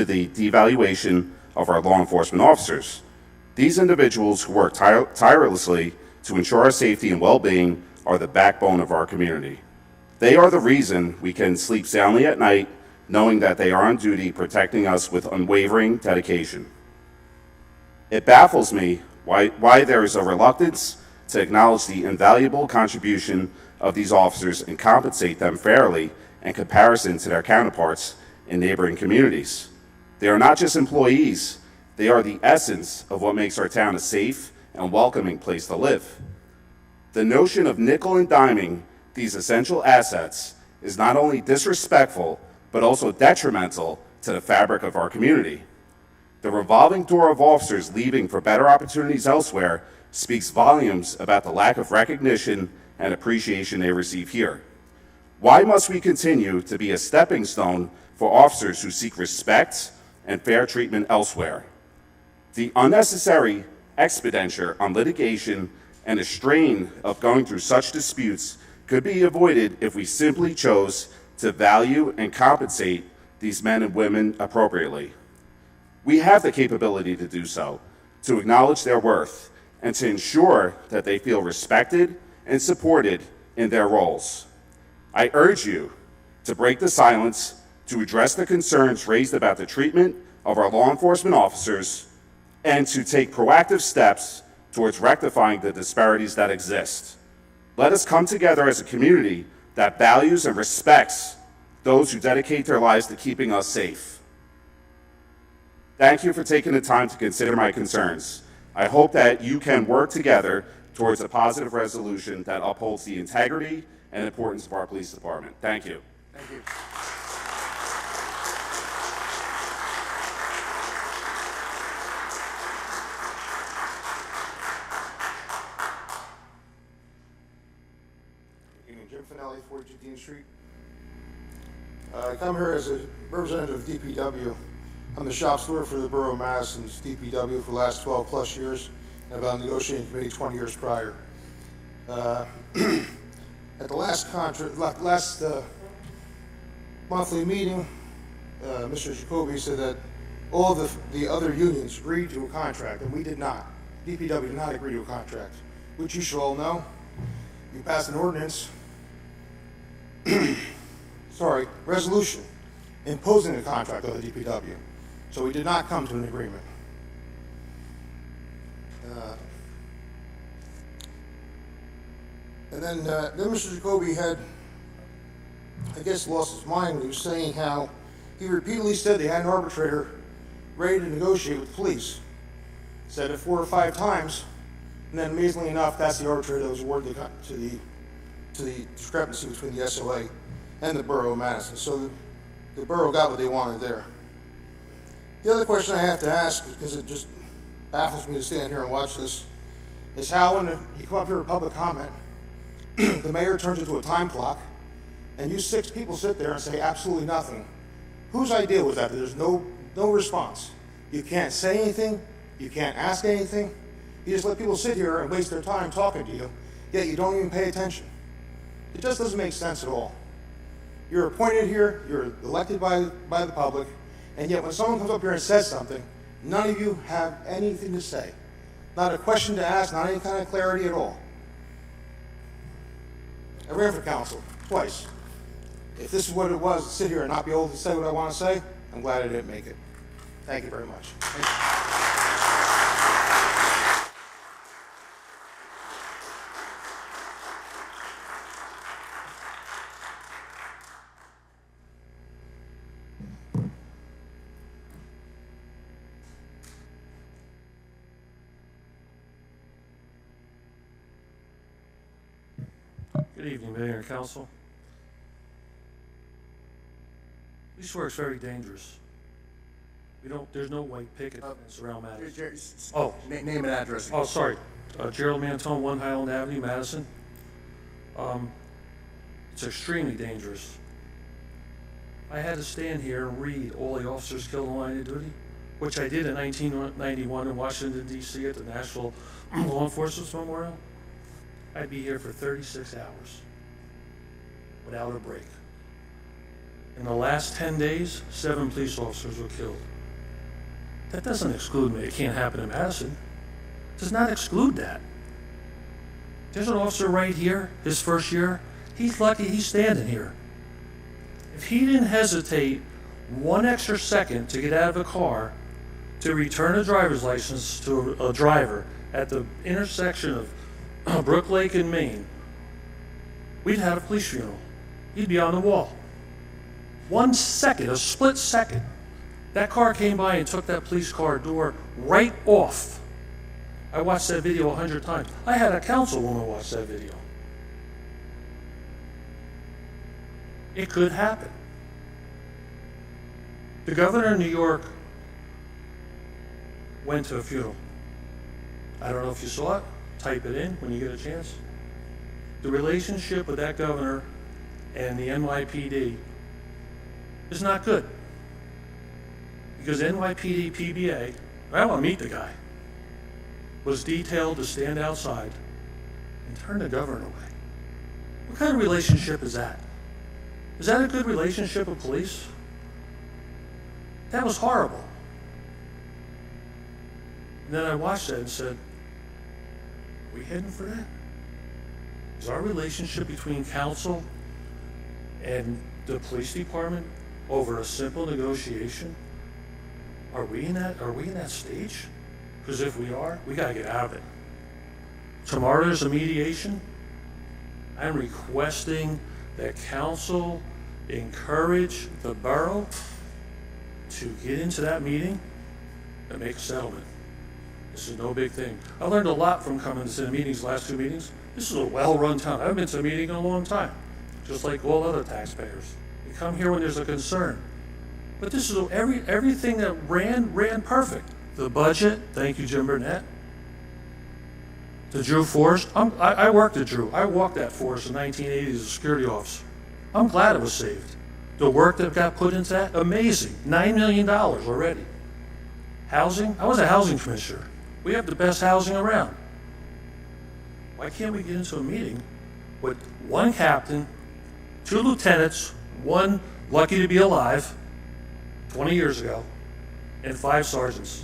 the devaluation of our law enforcement officers. These individuals who work tirelessly to ensure our safety and well-being are the backbone of our community. They are the reason we can sleep soundly at night, knowing that they are on duty protecting us with unwavering dedication. It baffles me why there is a reluctance to acknowledge the invaluable contribution of these officers and compensate them fairly in comparison to their counterparts in neighboring communities. They are not just employees, they are the essence of what makes our town a safe and welcoming place to live. The notion of nickel and diming these essential assets is not only disrespectful, but also detrimental to the fabric of our community. The revolving door of officers leaving for better opportunities elsewhere speaks volumes about the lack of recognition and appreciation they receive here. Why must we continue to be a stepping stone for officers who seek respect and fair treatment elsewhere? The unnecessary expenditure on litigation and the strain of going through such disputes could be avoided if we simply chose to value and compensate these men and women appropriately. We have the capability to do so, to acknowledge their worth, and to ensure that they feel respected and supported in their roles. I urge you to break the silence, to address the concerns raised about the treatment of our law enforcement officers, and to take proactive steps towards rectifying the disparities that exist. Let us come together as a community that values and respects those who dedicate their lives to keeping us safe. Thank you for taking the time to consider my concerns. I hope that you can work together towards a positive resolution that upholds the integrity and importance of our police department. Thank you. Thank you. Finelli, 42 Dean Street. I come here as a representative of DPW. I'm the shop steward for the Borough of Madison's DPW for the last 12 plus years. I've been on the negotiating committee 20 years prior. At the last monthly meeting, Mr. Jacoby said that all of the other unions agreed to a contract, and we did not. DPW did not agree to a contract, which you should all know. You passed an ordinance, resolution, imposing a contract on the DPW. So we did not come to an agreement. And then Mr. Jacoby had, I guess, lost his mind when he was saying how he repeatedly said they had an arbitrator ready to negotiate with the police. Said it 4 or 5 times, and then amazingly enough, that's the arbitrator that was awarded to the discrepancy between the SOA and the Borough of Madison. So the Borough got what they wanted there. The other question I have to ask, because it just baffles me to stand here and watch this, is how when you come up here with public comment, the mayor turns into a time clock, and you 6 people sit there and say absolutely nothing. Whose idea was that? There's no response. You can't say anything. You can't ask anything. You just let people sit here and waste their time talking to you, yet you don't even pay attention. It just doesn't make sense at all. You're appointed here, you're elected by the public, and yet when someone comes up here and says something, none of you have anything to say. Not a question to ask, not any kind of clarity at all. I ran for council twice. If this is what it was to sit here and not be able to say what I want to say, I'm glad I didn't make it. Thank you very much. Good evening, Mayor and Council. This work's very dangerous. There's no white picket fence around Madison. Oh, Name and address. oh, sorry. Gerald Mantone, 1 Highland Avenue, Madison. It's extremely dangerous. I had to stand here and read all the officers killed in the line of duty, which I did in 1991 in Washington, D.C. at the National Law Enforcement Memorial. I'd be here for 36 hours without a break. In the last 10 days, 7 police officers were killed. That doesn't exclude me. It can't happen in Madison. It does not exclude that. There's an officer right here, his first year. He's lucky he's standing here. If he didn't hesitate 1 extra second to get out of a car to return a driver's license to a driver at the intersection of Brook Lake and Maine, we'd have a police funeral. He'd be on the wall. 1 second, a split second. That car came by and took that police car door right off. I watched that video 100 times. I had a councilwoman watch that video. It could happen. The governor of New York went to a funeral. I don't know if you saw it. Type it in when you get a chance. The relationship with that governor and the NYPD is not good. Because NYPD PBA, I want to meet the guy, was detailed to stand outside and turn the governor away. What kind of relationship is that? Is that a good relationship with police? That was horrible. And then I watched that and said, are we heading for that? Is our relationship between council and the police department over a simple negotiation? Are we in that stage? Because if we are, we got to get out of it. Tomorrow there's a mediation. I'm requesting that council encourage the borough to get into that meeting and make a settlement. This is no big thing. I learned a lot from coming to the meetings, last 2 meetings. This is a well-run town. I haven't been to a meeting in a long time, just like all other taxpayers. We come here when there's a concern. But this is everything that ran perfect. The budget, thank you, Jim Burnett. The Drew Forest, I worked at Drew. I walked that forest in 1980 as a security officer. I'm glad it was saved. The work that got put into that, amazing. $9 million already. Housing, I was a housing commissioner. We have the best housing around. Why can't we get into a meeting with one captain, 2 lieutenants, 1 lucky to be alive 20 years ago, and 5 sergeants?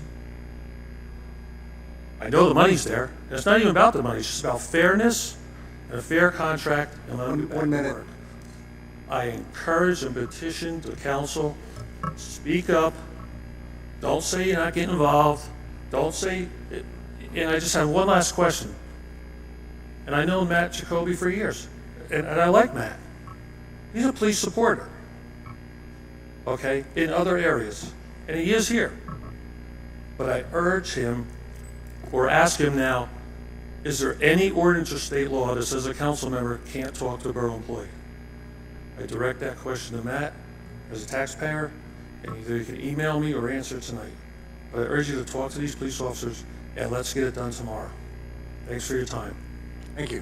I know the money's there. And it's not even about the money. It's just about fairness and a fair contract and let them get back to work. I encourage and petition the council, speak up. Don't say you're not getting involved. Don't say, and I just have one last question. And I know Matt Jacoby for years, and I like Matt. He's a police supporter, okay, in other areas, and he is here. But I urge him, or ask him now, is there any ordinance or state law that says a council member can't talk to a borough employee? I direct that question to Matt as a taxpayer, and either you can email me or answer it tonight. But I urge you to talk to these police officers, and let's get it done tomorrow. Thanks for your time. Thank you.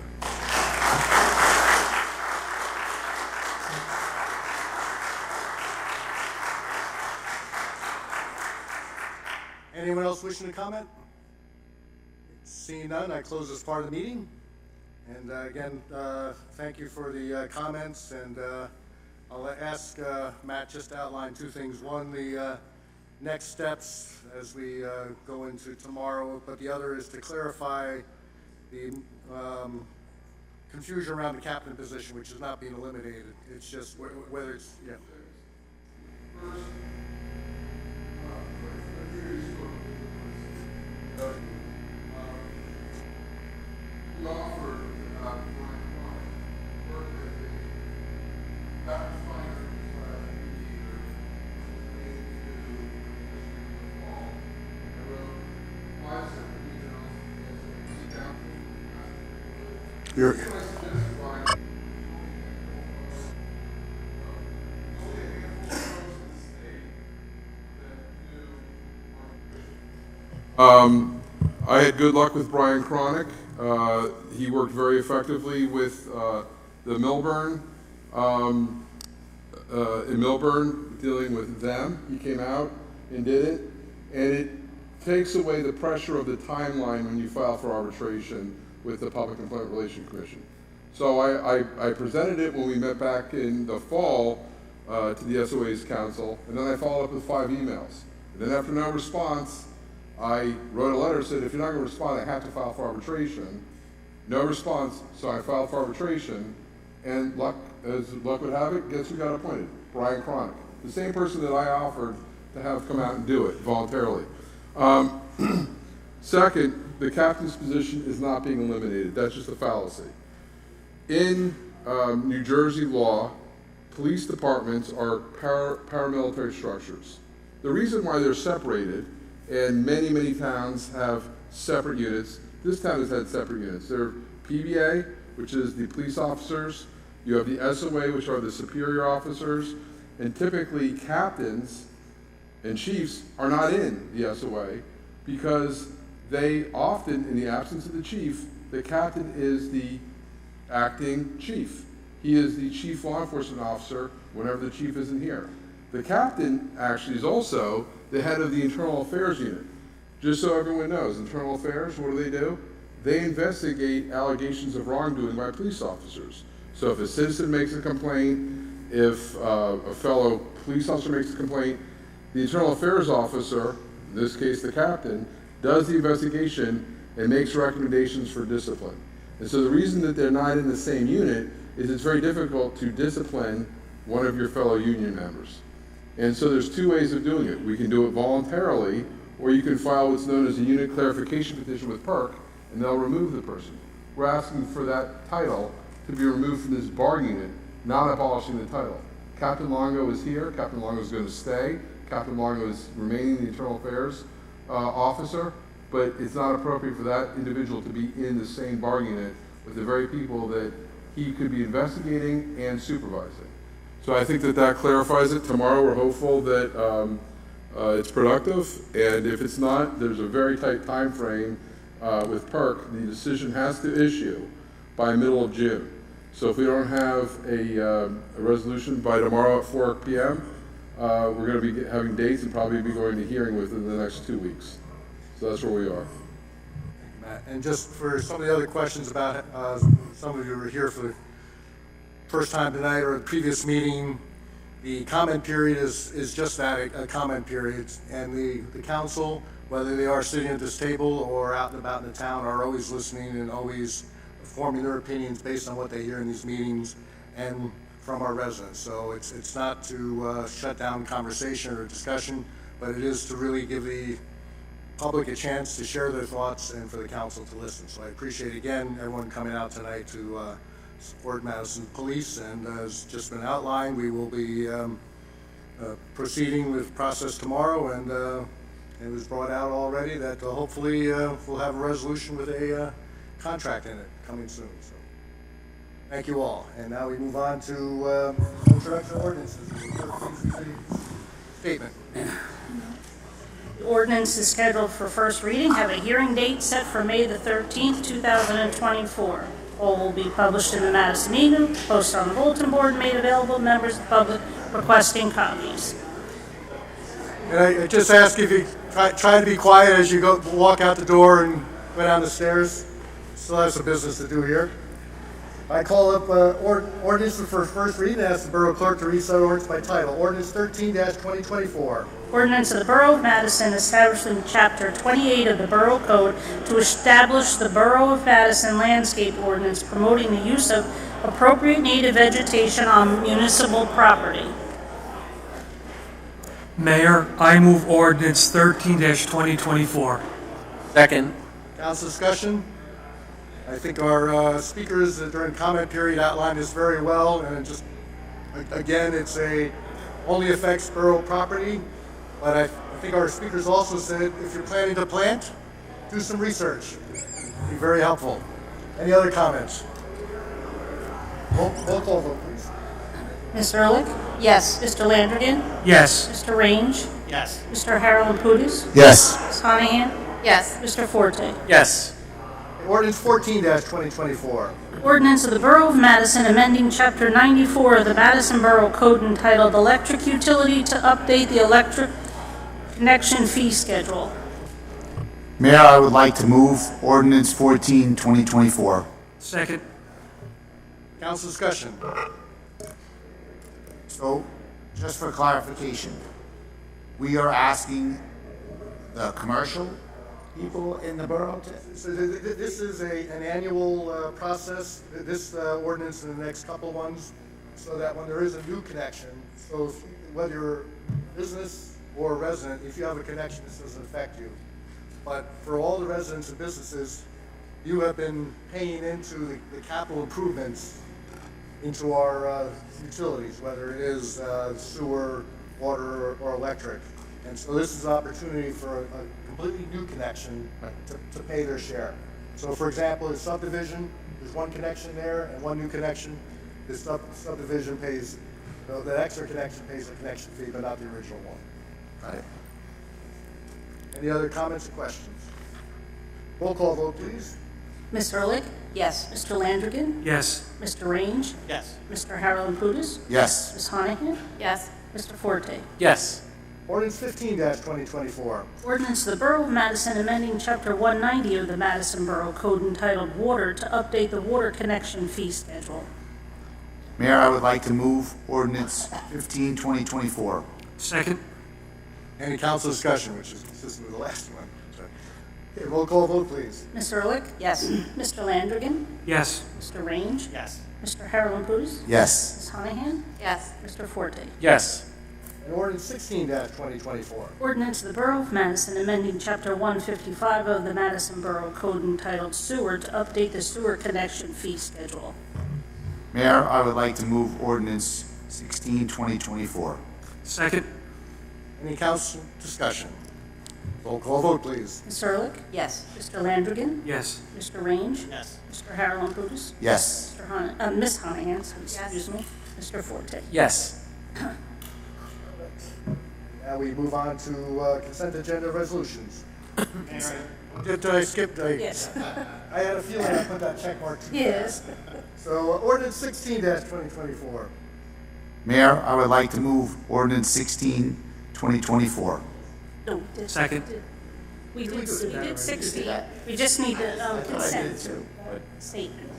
Anyone else wishing to comment? Seeing none, I close this part of the meeting. And again, thank you for the comments. And I'll ask Matt just to outline 2 things. One, the next steps as we go into tomorrow, but the other is to clarify the confusion around the captain position, which is not being eliminated. It's just whether it's, yeah. We offered You're I had good luck with Brian Cronick. He worked very effectively with the Milburn, in Milburn, dealing with them. He came out and did it, and it takes away the pressure of the timeline when you file for arbitration with the Public Employment Relations Commission. So I presented it when we met back in the fall to the SOA's council, and then I followed up with 5 emails. And then after no response, I wrote a letter that said, if you're not going to respond, I have to file for arbitration. No response, so I filed for arbitration, and as luck would have it, guess who got appointed? Brian Cronick, the same person that I offered to have come out and do it voluntarily. Second, the captain's position is not being eliminated. That's just a fallacy. In New Jersey law, police departments are paramilitary structures. The reason why they're separated, and many towns have separate units, this town has had separate units. There are PBA, which is the police officers. You have the SOA, which are the superior officers. And typically, captains and chiefs are not in the SOA because they often, in the absence of the chief, the captain is the acting chief. He is the chief law enforcement officer whenever the chief isn't here. The captain actually is also the head of the internal affairs unit. Just so everyone knows, internal affairs, what do? They investigate allegations of wrongdoing by police officers. So if a citizen makes a complaint, if a fellow police officer makes a complaint, the internal affairs officer, in this case the captain, does the investigation and makes recommendations for discipline. And so the reason that they're not in the same unit is it's very difficult to discipline one of your fellow union members. And so there's 2 ways of doing it. We can do it voluntarily, or you can file what's known as a unit clarification petition with PERC, and they'll remove the person. We're asking for that title to be removed from this bar unit, not abolishing the title. Captain Longo is here. Captain Longo is going to stay. Captain Longo is remaining the internal affairs officer, but it's not appropriate for that individual to be in the same bar unit with the very people that he could be investigating and supervising. So I think that that clarifies it. Tomorrow we're hopeful that it's productive, and if it's not, there's a very tight time frame with Perk, the decision has to issue by middle of June. So if we don't have a resolution by tomorrow at 4 p.m., we're going to be having dates and probably be going to hearing within the next 2 weeks. So that's where we are. Matt. And just for some of the other questions about, some of you were here for the first time tonight or the previous meeting, the comment period is just that, a comment period. And the council, whether they are sitting at this table or out and about in the town, are always listening and always forming their opinions based on what they hear in these meetings and from our residents. So it's not to shut down conversation or discussion, but it is to really give the public a chance to share their thoughts and for the council to listen. So I appreciate again everyone coming out tonight to support Madison Police, and as just been outlined, we will be proceeding with process tomorrow, and it was brought out already that hopefully we'll have a resolution with a contract in it coming soon. So thank you all. And now we move on to introduction of ordinances. Statement. The ordinance is scheduled for first reading. Have a hearing date set for May the 13th, 2024. All will be published in the Madison Eagle, posted on the bulletin board, and made available to members of the public requesting copies. And I just ask if you try to be quiet as you walk out the door and go down the stairs. Still have some business to do here. I call up ordinance for first reading and ask the Borough Clerk to read said ordinance by title. Ordinance 13-2024. Ordinance of the Borough of Madison establishing Chapter 28 of the Borough Code to establish the Borough of Madison Landscape Ordinance promoting the use of appropriate native vegetation on municipal property. Mayor, I move ordinance 13-2024. Second. Council discussion. I think our speakers during comment period outlined this very well, and it just, again, it's only affects borough property, but I think our speakers also said if you're planning to plant, do some research. It'd be very helpful. Any other comments? Roll call vote, please. Mr. Ehrlich? Yes. Mr. Landrigan? Yes. Mr. Range? Yes. Mr. Harold Putis? Yes. Ms. Honahan? Yes. Mr. Forte? Yes. Ordinance 14-2024. Ordinance of the Borough of Madison amending Chapter 94 of the Madison Borough Code entitled Electric Utility to update the electric connection fee schedule. Mayor, I would like to move ordinance 14-2024. Second. Council discussion. So, just for clarification, we are asking the commercial people in the borough to... So this is an annual process, this ordinance and the next couple ones, so that when there is a new connection, so whether you're business or resident, if you have a connection, this doesn't affect you. But for all the residents and businesses, you have been paying into the capital improvements into our utilities, whether it is sewer, water, or electric. And so this is an opportunity for a completely new connection to pay their share. So for example, a subdivision, there's one connection there and one new connection. This subdivision pays, the extra connection pays the connection fee, but not the original one. Got it. Any other comments or questions? Roll call vote, please. Ms. Ehrlich? Yes. Mr. Landrigan? Yes. Mr. Range? Yes. Mr. Harold Putis? Yes. Ms. Honahan? Yes. Mr. Forte? Yes. Ordinance 15-2024. Ordinance of the Borough of Madison amending Chapter 190 of the Madison Borough Code entitled Water to update the water connection fee schedule. Mayor, I would like to move ordinance 15-2024. Second. Any council discussion, which is consistent with the last one. Okay, roll call vote, please. Ms. Ehrlich? Yes. Mr. Landrigan? Yes. Mr. Range? Yes. Mr. Harold Putis? Yes. Ms. Honahan? Yes. Mr. Forte? Yes. And ordinance 16-2024. Ordinance of the Borough of Madison amending Chapter 155 of the Madison Borough Code entitled Sewer to update the sewer connection fee schedule. Mayor, I would like to move ordinance 16-2024. Second. Any council discussion? Roll call vote, please. Ms. Ehrlich? Yes. Mr. Landrigan? Yes. Mr. Range? Yes. Mr. Harold Putis? Yes. Ms. Honahan, excuse me. Mr. Forte? Yes. Now we move on to consent agenda resolutions. Mayor, Did I skip? Yes. I had a feeling I put that check mark too Yes. fast. So ordinance 16-2024. Mayor, I would like to move ordinance 16, 2024. No, Second. We did 60. We just need the consent statement.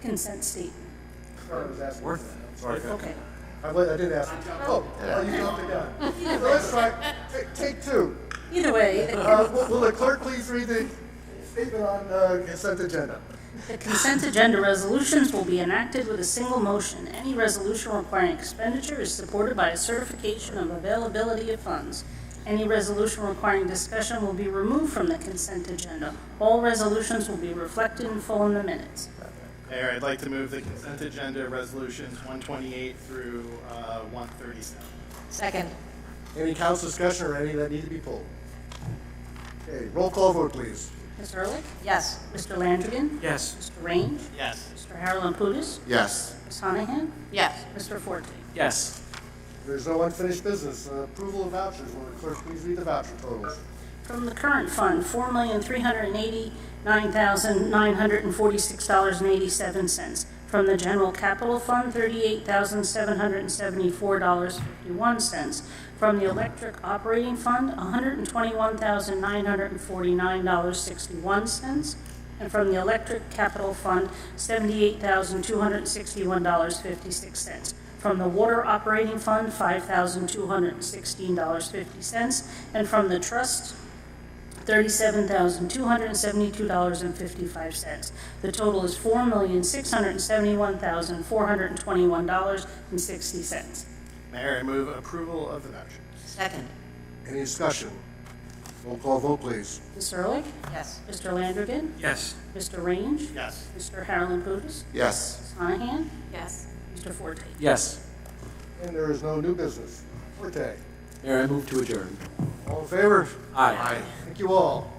Consent statement. Sorry, I was asking. Worth Sorry. Okay. I did ask. Oh, you jumped the gun. So let's try, take two. Either way. Will the clerk please read the statement on consent agenda? The consent agenda resolutions will be enacted with a single motion. Any resolution requiring expenditure is supported by a certification of availability of funds. Any resolution requiring discussion will be removed from the consent agenda. All resolutions will be reflected in full in the minutes. Mayor, I'd like to move the consent agenda resolutions 128 through 137. Second. Any council discussion or any that need to be pulled? Okay, roll call vote, please. Ms. Ehrlich? Yes. Mr. Landrigan? Yes. Mr. Range? Yes. Mr. Harold Putis? Yes. Ms. Honahan? Yes. Mr. Forte? Yes. There's no unfinished business. Approval of vouchers. Will the clerk please read the voucher totals? From the current fund, $4,389,946.87. From the general capital fund, $38,774.51. From the electric operating fund, $121,949.61. And from the electric capital fund, $78,261.56. From the water operating fund, $5,216.50. And from the trust, $37,272.55. The total is $4,671,421.60. Mayor, I move approval of the vouchers. Second. Any discussion? Roll call vote, please. Ms. Ehrlich? Yes. Mr. Landrigan? Yes. Mr. Range? Yes. Mr. Harold Putis? Yes. Ms. Honahan? Yes. Mr. Forte? Yes. And there is no new business. Forte. Mayor, I move to adjourn. All in favor? Aye. Thank you all.